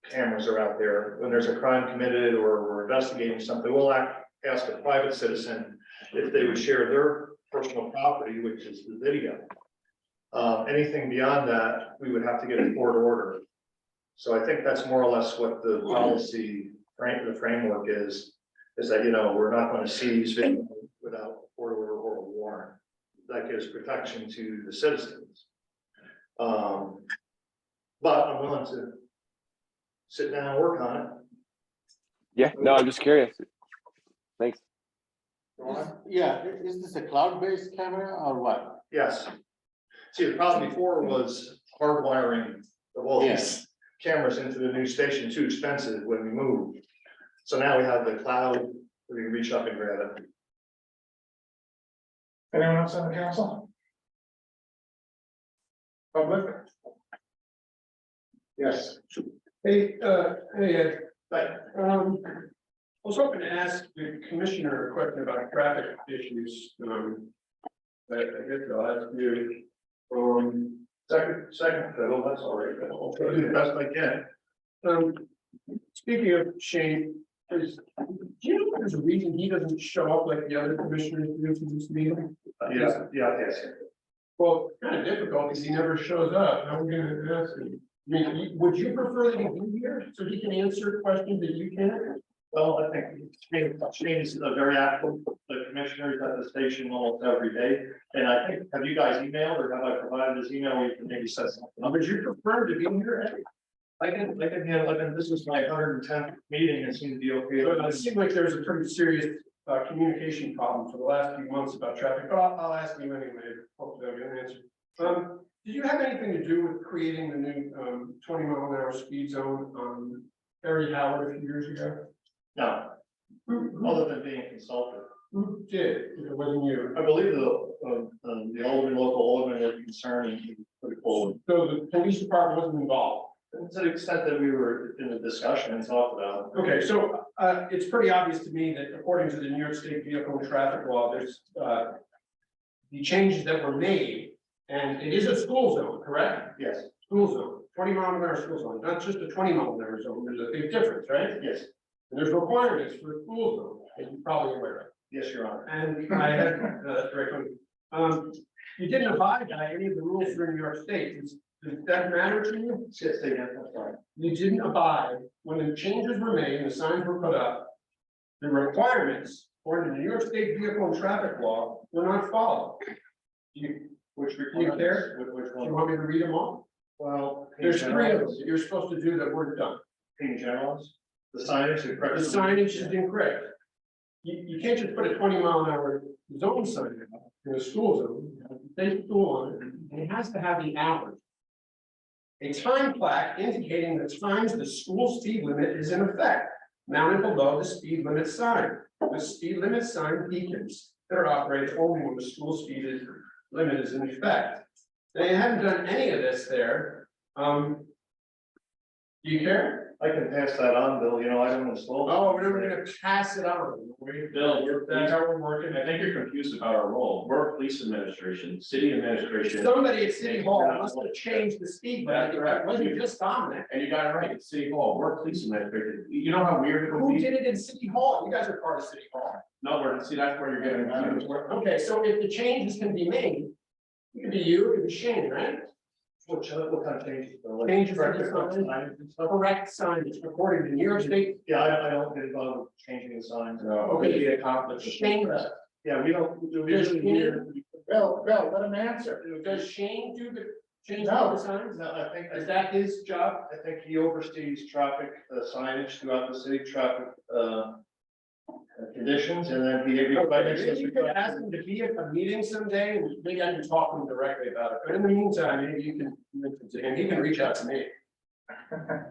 cameras are out there. When there's a crime committed or we're investigating something, we'll ask a private citizen if they would share their personal property, which is the video. Anything beyond that, we would have to get a court order. So I think that's more or less what the policy, the framework is that, we're not going to seize video without a court order or a warrant. That gives protection to the citizens. But I'm willing to sit down and work on it. Yeah, no, I'm just curious. Thanks. Yeah, is this a cloud-based camera or what? Yes. See, the problem before was hardwiring of all these cameras into the new station, too expensive when we moved. So now we have the cloud, we can reach up and grab it. Anyone else on the council? Public? Yes. Hey, Ed. Right. I was hoping to ask the commissioner a question about traffic issues. I guess I'll ask you. Second fiddle, that's all right. I'll do the best I can. Speaking of Shane, do you know if there's a reason he doesn't show up like the other commissioners do to this meeting? Yes. Well, kind of difficult because he never shows up. How are we gonna ask him? I mean, would you prefer that he be here so he can answer questions that you can't? Well, I think Shane is very active, the commissioners at the station almost every day. And I think, have you guys emailed, or have I provided his email where you can maybe set something up? Would you prefer to be here? I can, this is my 110th meeting, it seems to be okay. But it seemed like there's a pretty serious communication problem for the last few months about traffic, but I'll ask you anyway. Hopefully I'll get an answer. Did you have anything to do with creating the new 20-mile-an-hour speed zone on Harry Howard a few years ago? No, other than being consulted. Who did? If it wasn't you. I believe the alderman, local alderman, were concerned, and put it forward. So the police department wasn't involved. To the extent that we were in a discussion and talked about. Okay, so it's pretty obvious to me that according to the New York State Vehicle and Traffic Law, there's the changes that were made, and it is a school zone, correct? Yes, School zone, 20-mile-an-hour school zone, not just a 20-mile-an-hour zone, there's a big difference, right? yes, And there's requirements for a school zone, as you're probably aware of. yes, Your Honor. And I had, that's very funny. You didn't abide by any of the rules for New York State. Does that matter to you? Yes, they did, I'm sorry. You didn't abide when the changes were made and the signs were put up. The requirements for the New York State Vehicle and Traffic Law were not followed. Which Do you care? Which Do you one? want me to read them all? Well. There's 3 of them that you're supposed to do that weren't done. In general, the signage. The signage is incorrect. You can't just put a 20-mile-an-hour zone sign in a school zone, say school on it, and it has to have the hours. A time plaque indicating the times the school speed limit is in effect, mounted below the speed limit sign. The speed limit sign beacons that are operated only when the school speed limit is in effect. They haven't done any of this there. Do you care? I can pass that on, Bill, you know, I don't install. Oh, we're never gonna pass it on. Bill, That's how we're working. I think you're confused about our role. We're police administration, city administration. Somebody at City Hall must have changed the speed limit. It wasn't just Dominic. And you got it right, it's City Hall, we're police administration. You know how weird it would Who be? did it in City Hall? You guys are part of City Hall. No, see, that's where you're getting confused. Okay, so if the changes can be made, it could be you, it could be Shane, right? What kind of changes? Bill? Changes Correct, in the sign. signage and stuff? Correct signage according to New York State. Yeah, I don't get involved with changing the signs. No, it could be a conflict. of Shane interest. does. Yeah, we don't, we Does usually Shane- hear. Bill, let him answer. Does Shane do the change No. of the signs? No, I think, Is that his job? I think he oversees traffic signage throughout the city, traffic conditions, and then he. Maybe you could ask him to be at a meeting someday, and maybe I can talk to him directly about it, but in the meantime, maybe you can, mention to him. He can reach out to me.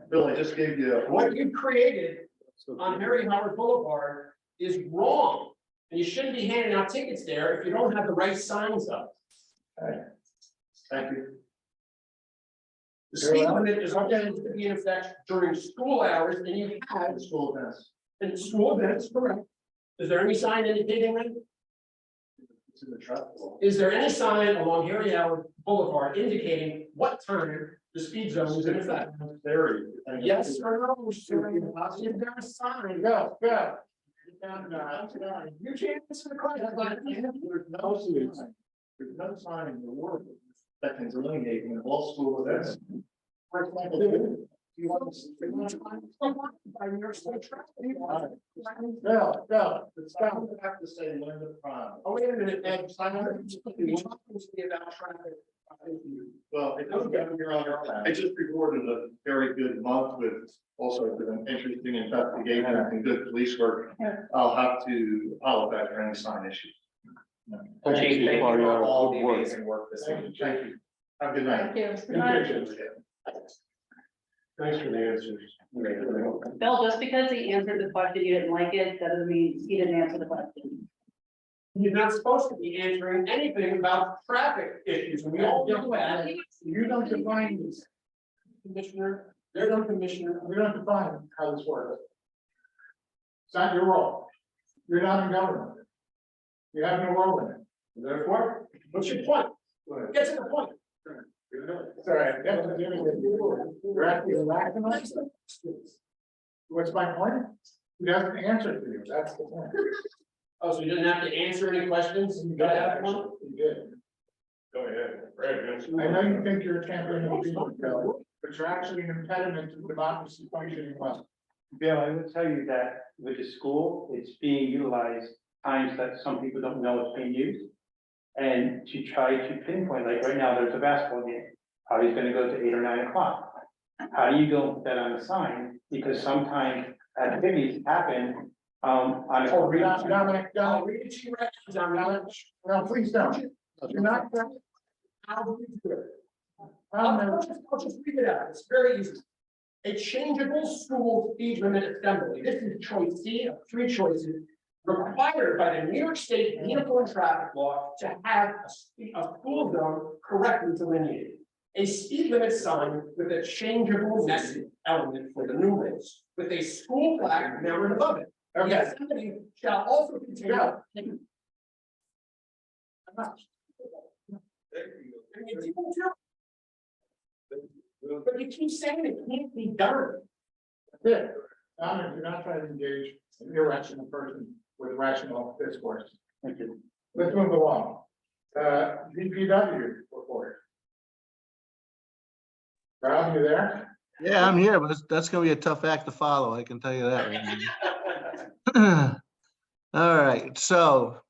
Bill, I just gave you. What you created on Harry Howard Boulevard is wrong. And you shouldn't be handing out tickets there if you don't have the right signs up. Thank you. The speed limit is only going to be in effect during school hours, and you have School events. in school events, correct? Is there any sign indicating that? It's in the traffic law. Is there any sign along Harry Howard Boulevard indicating what time the speed zone is in effect? Very. Yes or no? Sir? Is there a sign? Go. You can't answer the question. There's no sign in the world that can delineate in all school events. By New York State traffic. Bill, It's not have to say limit prime. Oh, wait a minute, Ed, I'm not talking to me about traffic. Well, it doesn't get me wrong. I just reported a very good month with also an interesting investigation and good police work. I'll have to apologize for any sign issues. Thank you for all the good work. amazing work this evening. Thank you. Have a good night. Thank you. Thanks for the answers. Bill, just because he answered the question, you didn't like it, that doesn't mean he didn't answer the question. You're not supposed to be answering anything about traffic issues, and we all know that. you don't define this. Commissioner, they're no commissioner. We don't define how this works. It's not your role. You're not in government. You have no role in it. Therefore, what's your point? Get to the point. Sorry. You're asking lack of us. What's my point? He doesn't answer to you. That's the point. Oh, so you didn't have to answer any questions? You got that one? You did. Go ahead. Right, I know you think you're a champion of people, Bill, but you're actually an impediment to democracy functioning well. Bill, I will tell you that with the school, it's being utilized times that some people don't know it's being used. And to try to pinpoint, like right now, there's a basketball game, probably gonna go to 8 or 9 o'clock. How do you go put that on the sign? Because sometimes activities happen, on. Dominic, I'll read it to you right now, Dominic. no, please don't. You're not. How do we do it? I'll just read it out. It's very easy. A changeable school speed limit assembly. This is choice C of 3 choices. Required by the New York State Vehicle and Traffic Law to have a school zone correctly delineated. a speed limit sign with a changeable message element for the new lanes, with a school flag mounted above it. The Okay, assembly shall also contain. But you keep saying it can't be done. that's it. Donna, you're not trying to engage an irrational person with rational discourse. Thank you. Let's move along. DPW report. Rob, you there? Yeah, I'm here, but that's gonna be a tough act to follow, I can tell you that right now. All right, so,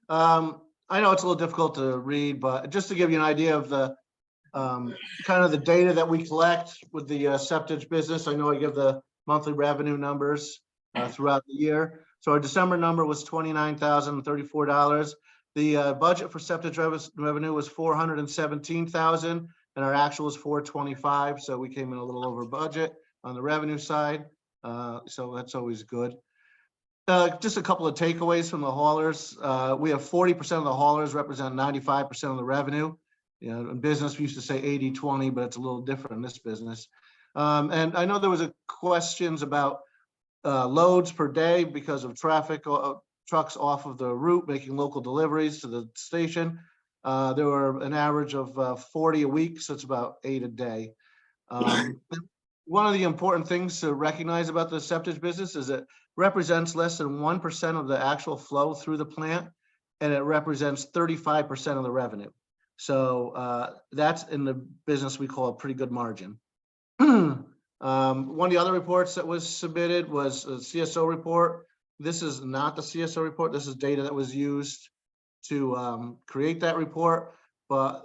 I know it's a little difficult to read, but just to give you an idea of the, kind of the data that we collect with the septic business, I know I give the monthly revenue numbers throughout the year. So our December number was $29,034. The budget for septic revenue was $417,000, and our actual was $425. So we came in a little over budget on the revenue side. So that's always good. Just a couple of takeaways from the haulers. We have 40% of the haulers represent 95% of the revenue. You know, in business, we used to say 80-20, but it's a little different in this business. And I know there was a questions about loads per day because of traffic, trucks off of the route making local deliveries to the station. There were an average of 40 a week, so it's about 8 a day. One of the important things to recognize about the septic business is it represents less than 1% of the actual flow through the plant, and it represents 35% of the revenue. So that's in the business we call a pretty good margin. One of the other reports that was submitted was a CSO report. This is not the CSO report. This is data that was used to create that report. But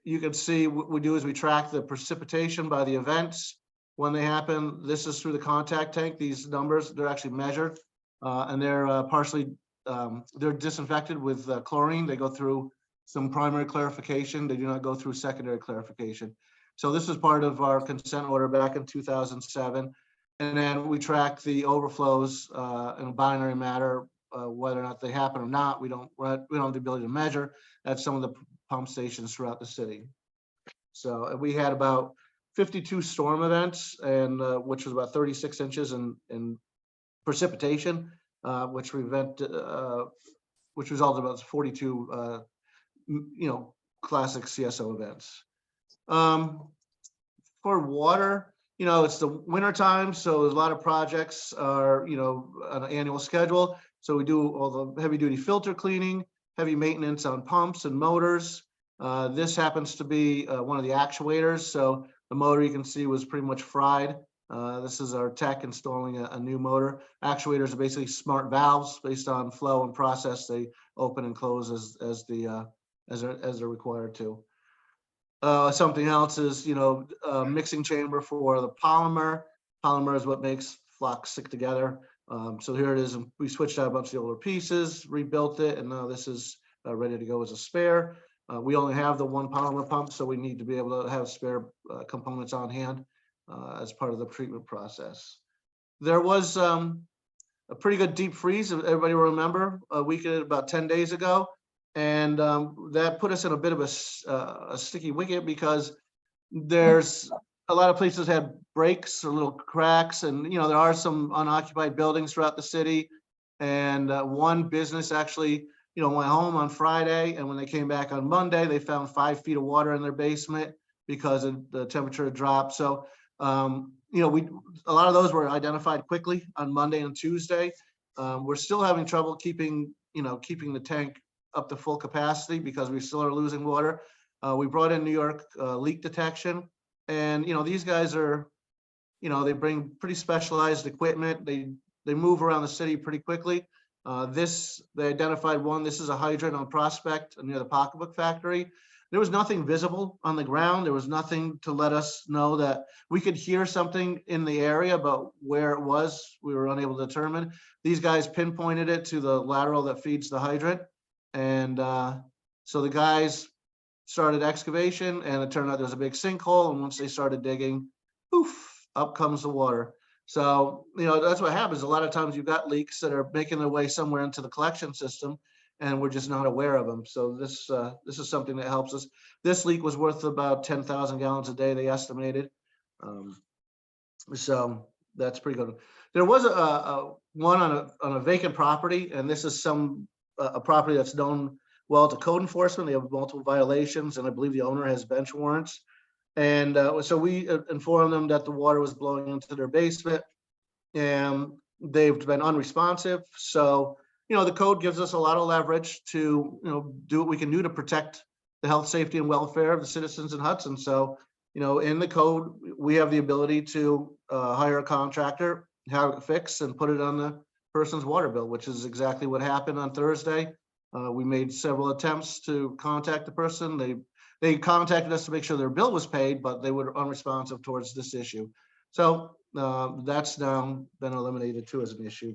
you can see what we do is we track the precipitation by the events when they happen. This is through the contact tank. These numbers, they're actually measured, and they're partially, they're disinfected with chlorine. They go through some primary clarification. They do not go through secondary clarification. So this is part of our consent order back in 2007. And then we track the overflows in a binary matter, whether or not they happen or not. We don't have the ability to measure at some of the pump stations throughout the city. So we had about 52 storm events, and which was about 36 inches in precipitation, which resulted about 42 classic CSO events. For water, it's the winter time, so there's a lot of projects are, on an annual schedule. So we do all the heavy duty filter cleaning, heavy maintenance on pumps and motors. This happens to be one of the actuators. So the motor you can see was pretty much fried. This is our tech installing a new motor. Actuators are basically smart valves based on flow and process. They open and close as they're required to. Something else is, mixing chamber for the polymer. Polymer is what makes flocks stick together. So here it is. We switched out a bunch of the older pieces, rebuilt it, and now this is ready to go as a spare. We only have the one polymer pump, so we need to be able to have spare components on hand as part of the treatment process. There was a pretty good deep freeze, if everybody will remember, about 10 days ago. And that put us in a bit of a sticky wicket because there's a lot of places had breaks or little cracks, and there are some unoccupied buildings throughout the city. And one business actually, went home on Friday, and when they came back on Monday, they found 5 feet of water in their basement because of the temperature had dropped. So a lot of those were identified quickly on Monday and Tuesday. We're still having trouble keeping the tank up to full capacity because we still are losing water. We brought in New York leak detection, and these guys are, they bring pretty specialized equipment. They move around the city pretty quickly. They identified one. This is a hydrant on Prospect near the pocketbook factory. There was nothing visible on the ground. There was nothing to let us know that we could hear something in the area, but where it was, we were unable to determine. These guys pinpointed it to the lateral that feeds the hydrant. And so the guys started excavation, and it turned out there was a big sinkhole. And once they started digging, poof, up comes the water. So, that's what happens. A lot of times you've got leaks that are making their way somewhere into the collection system, and we're just not aware of them. So this is something that helps us. This leak was worth about 10,000 gallons a day, they estimated. So that's pretty good. There was a one on a vacant property, and this is a property that's known well to code enforcement. They have multiple violations, and I believe the owner has bench warrants. And so we informed them that the water was blowing into their basement, and they've been unresponsive. So, the code gives us a lot of leverage to, do what we can do to protect the health, safety, and welfare of the citizens in Hudson. So, in the code, we have the ability to hire a contractor, have it fixed, and put it on the person's water bill, which is exactly what happened on Thursday. We made several attempts to contact the person. They contacted us to make sure their bill was paid, but they were unresponsive towards this issue. So that's now been eliminated too as an issue.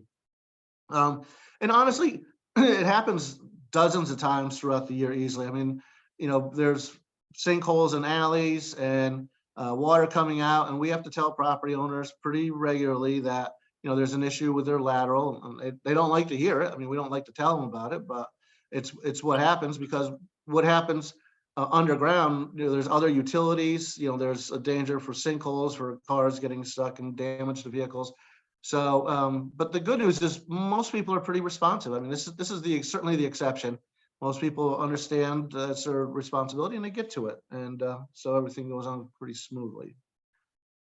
And honestly, it happens dozens of times throughout the year easily. I mean, there's sinkholes in alleys and water coming out, and we have to tell property owners pretty regularly that, there's an issue with their lateral. They don't like to hear it. I mean, we don't like to tell them about it, but it's what happens, because what happens underground, there's other utilities, there's a danger for sinkholes, for cars getting stuck and damage to vehicles. So, but the good news is most people are pretty responsive. I mean, this is certainly the exception. Most people understand it's their responsibility and they get to it. And so everything goes on pretty smoothly.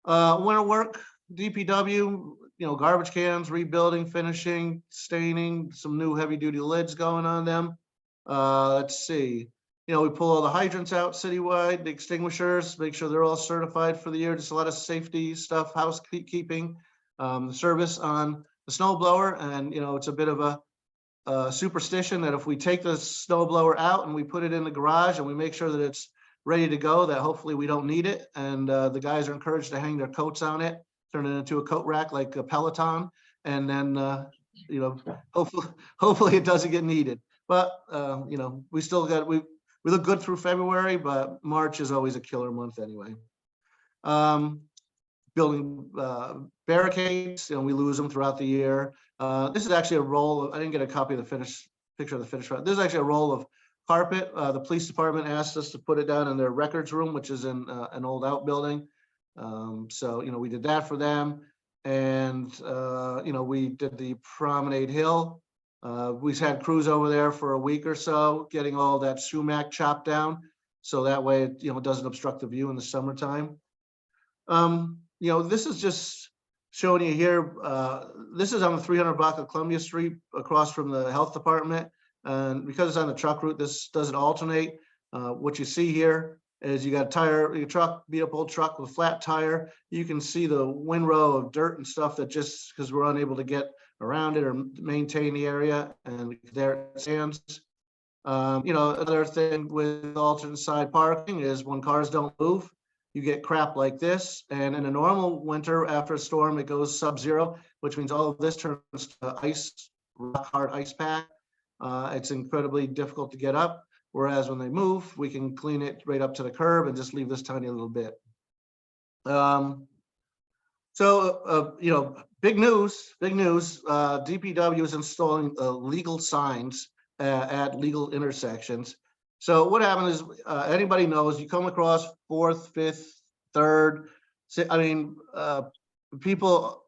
Winter work, DPW, garbage cans, rebuilding, finishing, staining, some new heavy duty lids going on them. Let's see. We pull all the hydrants out citywide, the extinguishers, make sure they're all certified for the year. Just a lot of safety stuff, housekeeping, the service on the snow blower. And, it's a bit of a superstition that if we take the snow blower out and we put it in the garage and we make sure that it's ready to go, that hopefully we don't need it. And the guys are encouraged to hang their coats on it, turn it into a coat rack like a Peloton. And then, hopefully it doesn't get needed. But, we still got, we look good through February, but March is always a killer month anyway. Building barricades, we lose them throughout the year. This is actually a roll of, I didn't get a copy of the picture of the finish. This is actually a roll of carpet. The police department asked us to put it down in their records room, which is in an old outbuilding. So, we did that for them. And, we did the Promenade Hill. We've had crews over there for a week or so, getting all that sumac chopped down. So that way, it doesn't obstruct the view in the summertime. This is just showing you here. This is on the 300 block of Columbia Street across from the health department. And because it's on the truck route, this doesn't alternate. What you see here is you got your truck, beat up old truck with a flat tire. You can see the windrow of dirt and stuff that just because we're unable to get around it or maintain the area, and there it stands. Another thing with alternate side parking is when cars don't move, you get crap like this. And in a normal winter after a storm, it goes sub-zero, which means all of this turns to ice, rock hard ice pack. It's incredibly difficult to get up. Whereas when they move, we can clean it right up to the curb and just leave this tiny little bit. Big news, DPW is installing legal signs at legal intersections. So what happened is, anybody knows, you come across 4th, 5th, 3rd, people,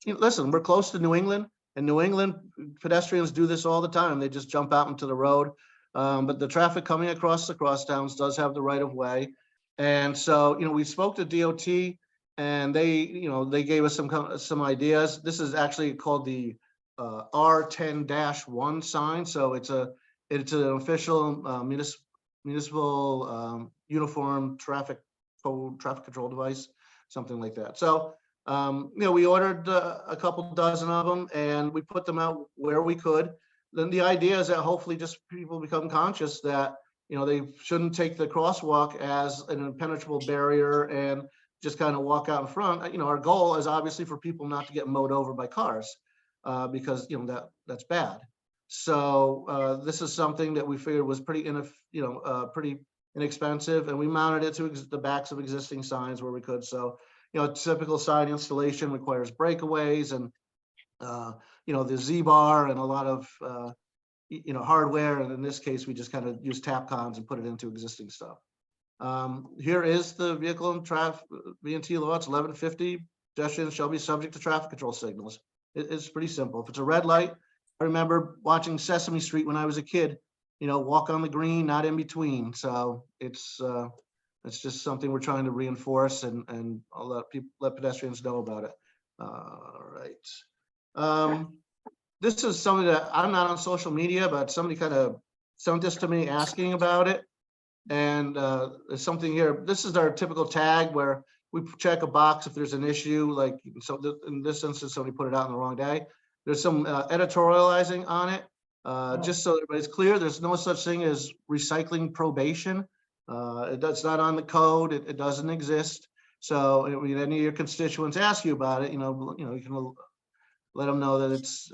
listen, we're close to New England, and New England pedestrians do this all the time. They just jump out into the road. But the traffic coming across the crosstowns does have the right of way. And so, we spoke to DOT, and they gave us some ideas. This is actually called the R10-1 sign. So it's an official municipal uniform traffic control device, something like that. So, we ordered a couple dozen of them, and we put them out where we could. Then the idea is that hopefully just people become conscious that, they shouldn't take the crosswalk as an impenetrable barrier and just kind of walk out in front. Our goal is obviously for people not to get mowed over by cars, because, that's bad. So this is something that we figured was pretty inexpensive, and we mounted it to the backs of existing signs where we could. So, typical sign installation requires breakaways and, the Z-bar and a lot of, you know, hardware, and in this case, we just kind of use tap cons and put it into existing stuff. Here is the vehicle and traffic VNT law. It's 1150. Pedestrians shall be subject to traffic control signals. It's pretty simple. If it's a red light, I remember watching Sesame Street when I was a kid. You know, walk on the green, not in between. So it's just something we're trying to reinforce, and I'll let pedestrians know about it. All right. This is something that I'm not on social media, but somebody kind of sent this to me asking about it. And there's something here. This is our typical tag where we check a box if there's an issue, like, so in this instance, somebody put it out on the wrong day. There's some editorializing on it. Just so everybody's clear, there's no such thing as recycling probation. That's not on the code. It doesn't exist. So I mean, any of your constituents ask you about it, you can let them know that it's,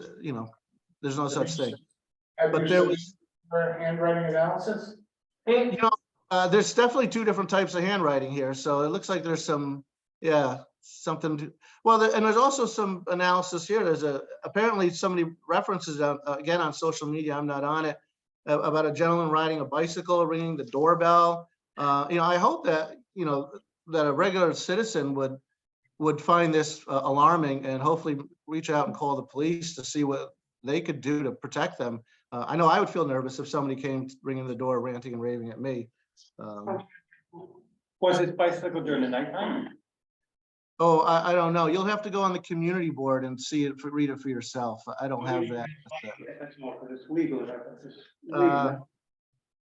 there's no such thing. But there was handwriting analysis. There's definitely two different types of handwriting here. So it looks like there's some, something to, well, and there's also some analysis here. There's apparently somebody references again on social media, I'm not on it, about a gentleman riding a bicycle, ringing the doorbell. I hope that, that a regular citizen would find this alarming and hopefully reach out and call the police to see what they could do to protect them. I know I would feel nervous if somebody came ringing the door, ranting and raving at me. Was his bicycle during the nighttime? Oh, I don't know. You'll have to go on the community board and see it, read it for yourself. I don't have that. That's more for this legal.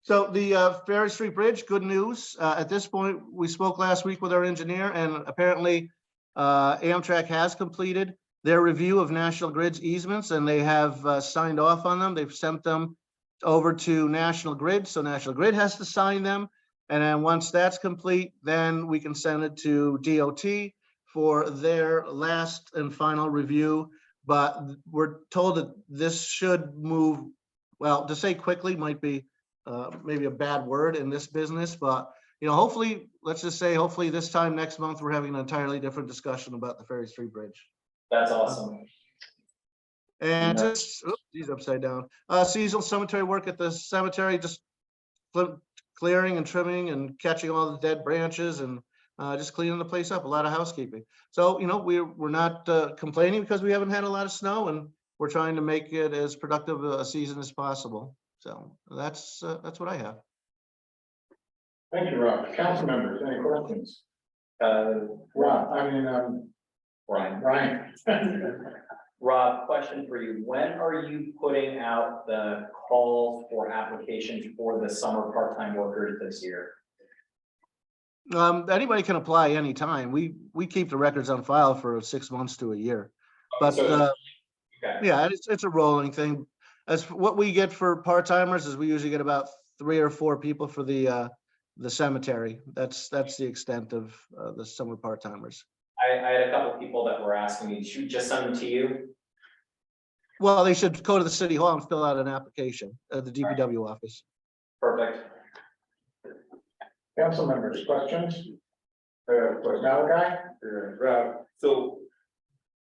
So the Ferry Street Bridge, good news. At this point, we spoke last week with our engineer, and apparently Amtrak has completed their review of National Grid's easements, and they have signed off on them. They've sent them over to National Grid, so National Grid has to sign them. And then once that's complete, then we can send it to DOT for their last and final review. But we're told that this should move, well, to say quickly might be maybe a bad word in this business, but hopefully, let's just say, hopefully this time next month, we're having an entirely different discussion about the Ferry Street Bridge. That's awesome. And just, oops, these upside down. Seasonal cemetery work at the cemetery, just clearing and trimming and catching all the dead branches and just cleaning the place up. A lot of housekeeping. So we're not complaining because we haven't had a lot of snow, and we're trying to make it as productive a season as possible. So that's what I have. Thank you, Rob. Council members, any questions? Brian. Rob, question for you. When are you putting out the calls for applications for the summer part-time workers this year? Anybody can apply anytime. We keep the records on file for 6 months to a year. But okay. Yeah, it's a rolling thing. As for what we get for part-timers is we usually get about 3 or 4 people for the cemetery. That's the extent of the summer part-timers. I had a couple people that were asking me, should just send them to you? Well, they should go to the city hall and fill out an application at the DPW office. Perfect. Council members, questions? Malachi? Rob, so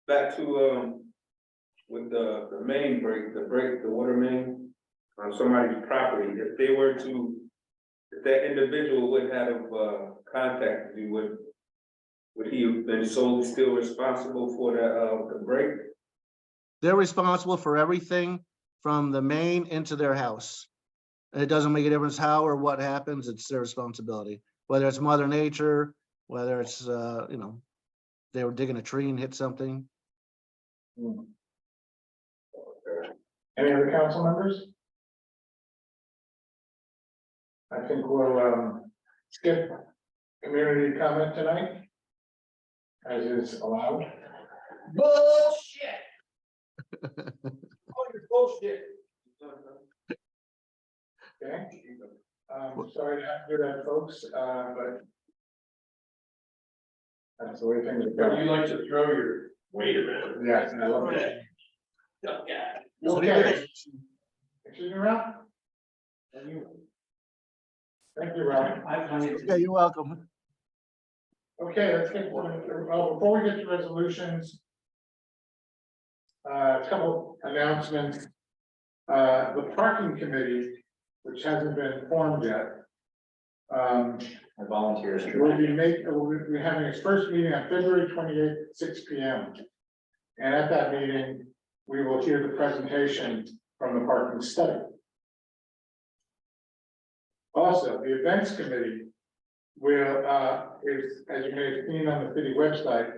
back to, with the main break, the water main on somebody's property, if they were to, if that individual would have contacted you, would he have been solely still responsible for the break? They're responsible for everything from the main into their house. And it doesn't make a difference how or what happens, it's their responsibility. Whether it's Mother Nature, whether it's, they were digging a tree and hit something. Any other council members? I think we'll skip community comment tonight, as is allowed. Bullshit. Oh, you're bullshit. Okay, sorry to have to do that, folks, but that's the way things are But you going. like to throw your, wait a minute. Yes, I love it. Okay. Okay. Excuse me, Ralph? Thank you, Ralph. Yeah, you're welcome. Okay, let's get, before we get to resolutions. A couple announcements. The parking committee, which hasn't been formed yet. Our volunteers. We'll be having its first meeting on February 28th, 6 p.m. And at that meeting, we will hear the presentation from the parking study. Also, the events committee will, is, as you may have seen on the city website,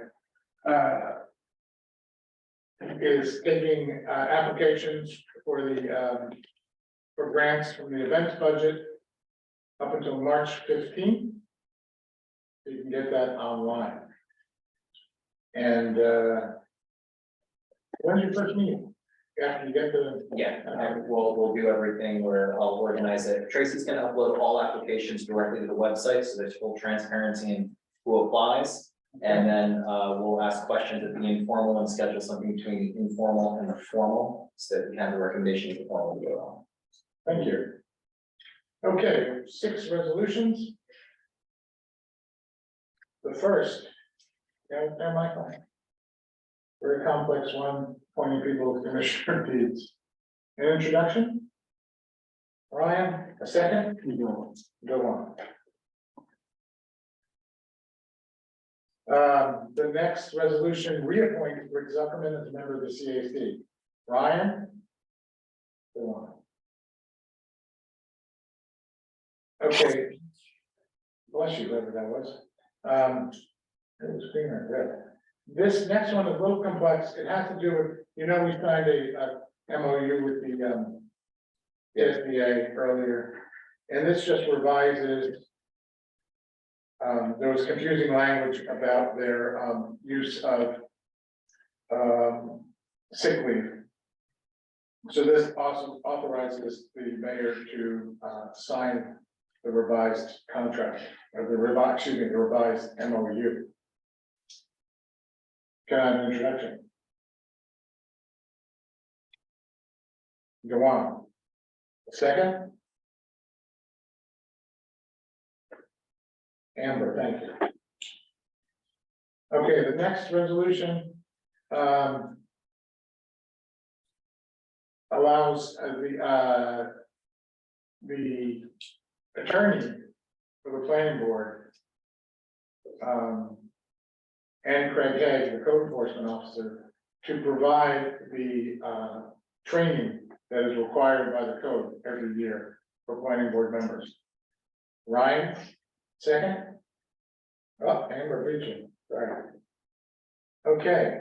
is taking applications for the for grants from the events budget up until March 15th. You can get that online. And when's your first meeting? After you get the. Yeah, and we'll do everything where I'll organize it. Tracy's gonna upload all applications directly to the website, so there's full transparency in who applies. And then we'll ask questions at the informal and schedule something between the informal and the formal, so that we have the recommendations of the formal to go on. Thank you. Okay, 6 resolutions. The first, there, Michael. Very complex one, pointing people to Commissioner Deeds. An introduction? Ryan, a second? Go on. The next resolution, reappoint Rick Zuckerman as a member of the CAC. Ryan? Go on. Okay. Bless you, whoever that was. It was greener, good. This next one is a little complex. It has to do with, we signed a MOU with the SBA earlier, and this just revises. There was confusing language about their use of sick leave. So this also authorizes the mayor to sign the revised contract, or the revised MOU. Can I have an introduction? Go on. Second? Amber, thank you. Okay, the next resolution allows the attorney for the planning board and Craig Hague, the code enforcement officer, to provide the training that is required by the code every year for planning board members. Ryan? Second? Oh, Amber Beecham, sorry. Okay,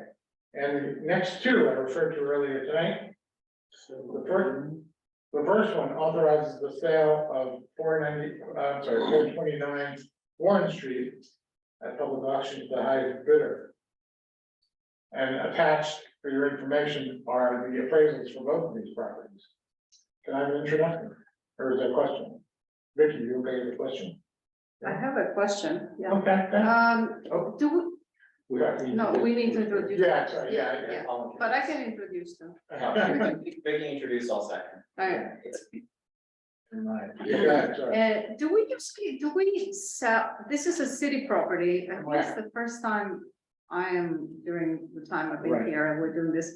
and the next 2 I referred to earlier tonight. So the first one authorizes the sale of 429 Warren Street at public auction to the highest bidder. And attached for your information are the appraisals for both of these properties. Can I have an introduction, or is there a question? Vicky, you okay with the question? I have a question, yeah. Okay. Do no, we need to introduce. Yeah, sorry, yeah. But I can introduce them. Vicky introduced all second. Alright. Yeah, sorry. Do we sell, this is a city property, I think it's the first time I am, during the time I've been Right. here, and we're doing this.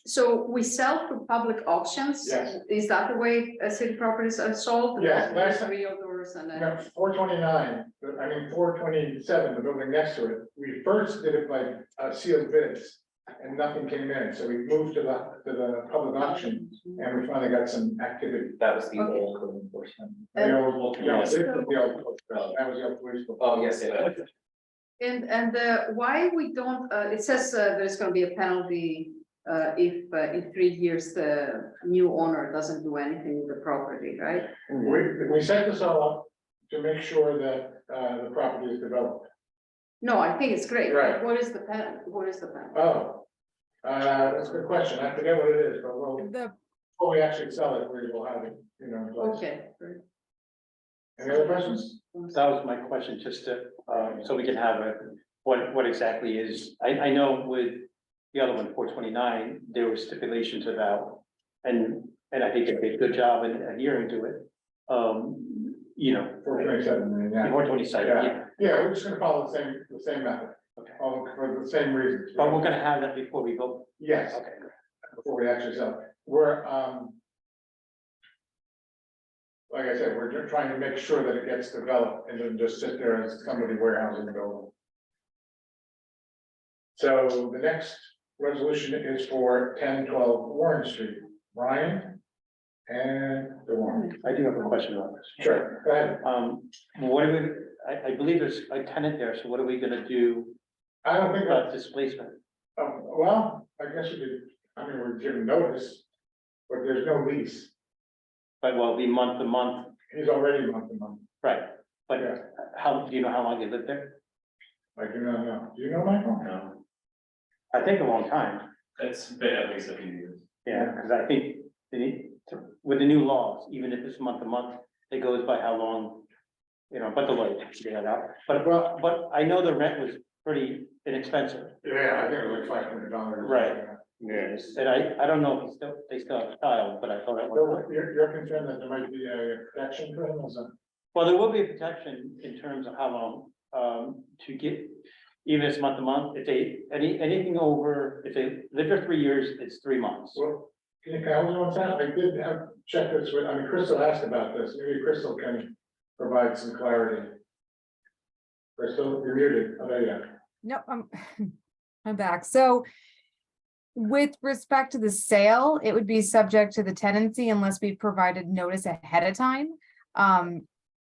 So we sell through public auctions? Yes. Is that the way city properties are sold? Yes, last time- Realtors and then. No, 427, the building next to it, we first did it by sealed bids, and nothing came in, so we moved to the public auction, and we finally got some activity. That was the Okay. old code enforcement. The old, yeah, Yes. that was the old police. Oh, yes, yeah. And why we don't, it says there's gonna be a penalty if in 3 years the new owner doesn't do anything with the property, right? We set this all up to make sure that the property is developed. No, I think it's great. Right. What is the penalty? What is the penalty? Oh, that's a good question. I forget what it is, but before we actually sell it, we will have it, in place. Okay. Great. Any other questions? That was my question, just to, so we can have what exactly is, I know with the other one, 429, there were stipulations about, and I think they did a good job in adhering to it. 427, yeah. 427, yeah. Yeah, we're just gonna follow the same method. Okay. All for the same reasons. But we're gonna have that before we go. Yes, Okay. before we actually sell. We're, like I said, we're just trying to make sure that it gets developed and then just sit there as somebody warehousing the building. So the next resolution is for 1012 Warren Street. Brian and the Warren. I do have a question about this. Sure, go ahead. What do we, I believe there's a tenant there, so what are we gonna do I don't think about that, displacement? well, I guess you could, I mean, we're giving notice, but there's no lease. But will it be month to month, He's already month to month. right? But Yeah. how, do you know how long they lived there? I do not know. Do you know, Michael? No, I think a long time. it's been at least a few years. Yeah, because I think they need to, with the new laws, even if it's month to month, it goes by how long, you know, but the way to figure that out. But I know the rent was pretty inexpensive. Yeah, I think it was like $500. Right. Yes. And I don't know if they still have a child, but I thought it was. You're concerned that there might be a protection for him, is it? Well, there will be a protection in terms of how long, to get, even if it's month to month, if they, anything over, if they live for 3 years, it's 3 months. Well, can you tell me one time? I did have checked this with, I mean, Crystal asked about this. Maybe Crystal can provide some clarity. Crystal, you're muted. Oh, there you go. No, I'm back. So with respect to the sale, it would be subject to the tenancy unless we provided notice ahead of time.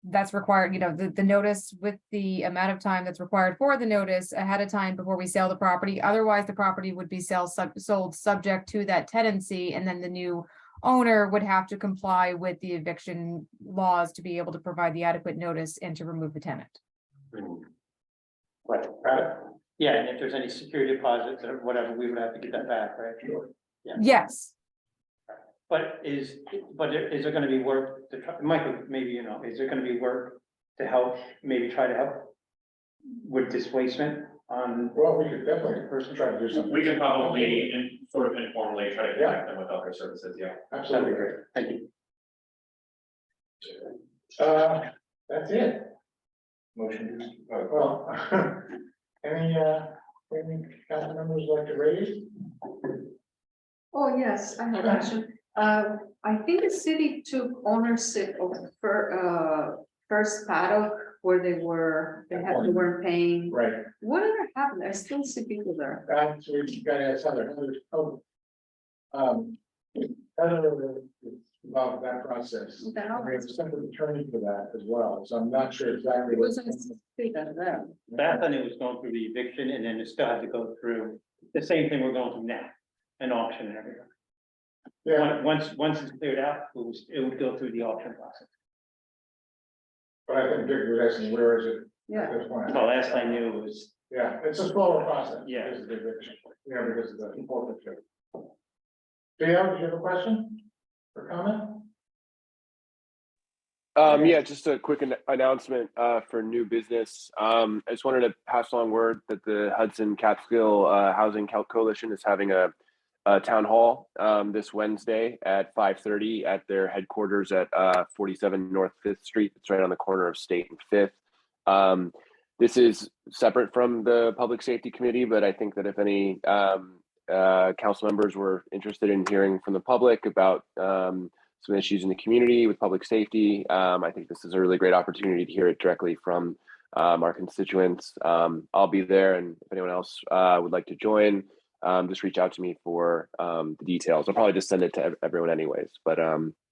That's required, you know, the notice with the amount of time that's required for the notice ahead of time before we sell the property. Otherwise, the property would be sold subject to that tenancy, and then the new owner would have to comply with the eviction laws to be able to provide the adequate notice and to remove the tenant. Right. Yeah, and if there's any security deposits or whatever, we would have to get that back, right? Sure. Yeah. Yes. But is there gonna be work to try, Michael, maybe, you know, is there gonna be work to help, maybe try to help with displacement on? Well, we could definitely try to do something. We can probably sort of informally try to connect them with other services, yeah. That'd Absolutely. be great, thank you. That's it. Motion. Well, any council members like to raise? Oh, yes, I have a question. I think the city took ownership of first paddock where they weren't paying. Right. Whatever happened? I still see people there. So we got to ask Heather. Heather is involved with that process. Okay, And we have a separate attorney for that as well, so I'm not sure exactly. It wasn't speak out of that. Bethany was going through the eviction and then it still had to go through the same thing we're going through now, an auction and everything. Yeah, Once it's cleared out, it would go through the auction process. but I think Dick was asking, where is it? Yeah. At this point? Well, last I knew it was, Yeah, it's a slower process. Yeah. Because of the eviction, because of the forfeiture. Dale, did you have a question or comment? Yeah, just a quick announcement for new business. I just wanted to pass along word that the Hudson Catskill Housing Coalition is having a town hall this Wednesday at 5:30 at their headquarters at 47 North 5th Street. It's right on the corner of State and 5th. This is separate from the Public Safety Committee, but I think that if any council members were interested in hearing from the public about some issues in the community with public safety, I think this is a really great opportunity to hear it directly from our constituents. I'll be there, and if anyone else would like to join, just reach out to me for the details. I'll probably just send it to everyone anyways. But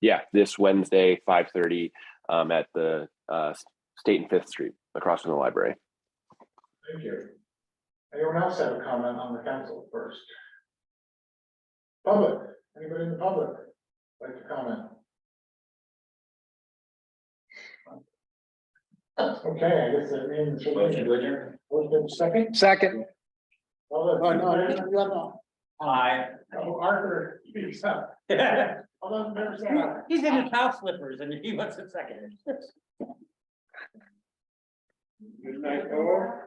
yeah, this Wednesday, 5:30 at the State and 5th Street across from the library. Thank you. Anyone else have a comment on the council first? Public, anybody in the public like to comment? Okay, I guess that means. Motion to adjourn. Motion second? Second. Oh, no. Aye. Oh, Arthur speaks up. All those in favor say aye. he's in his house slippers and he wants it seconded. Good night, all.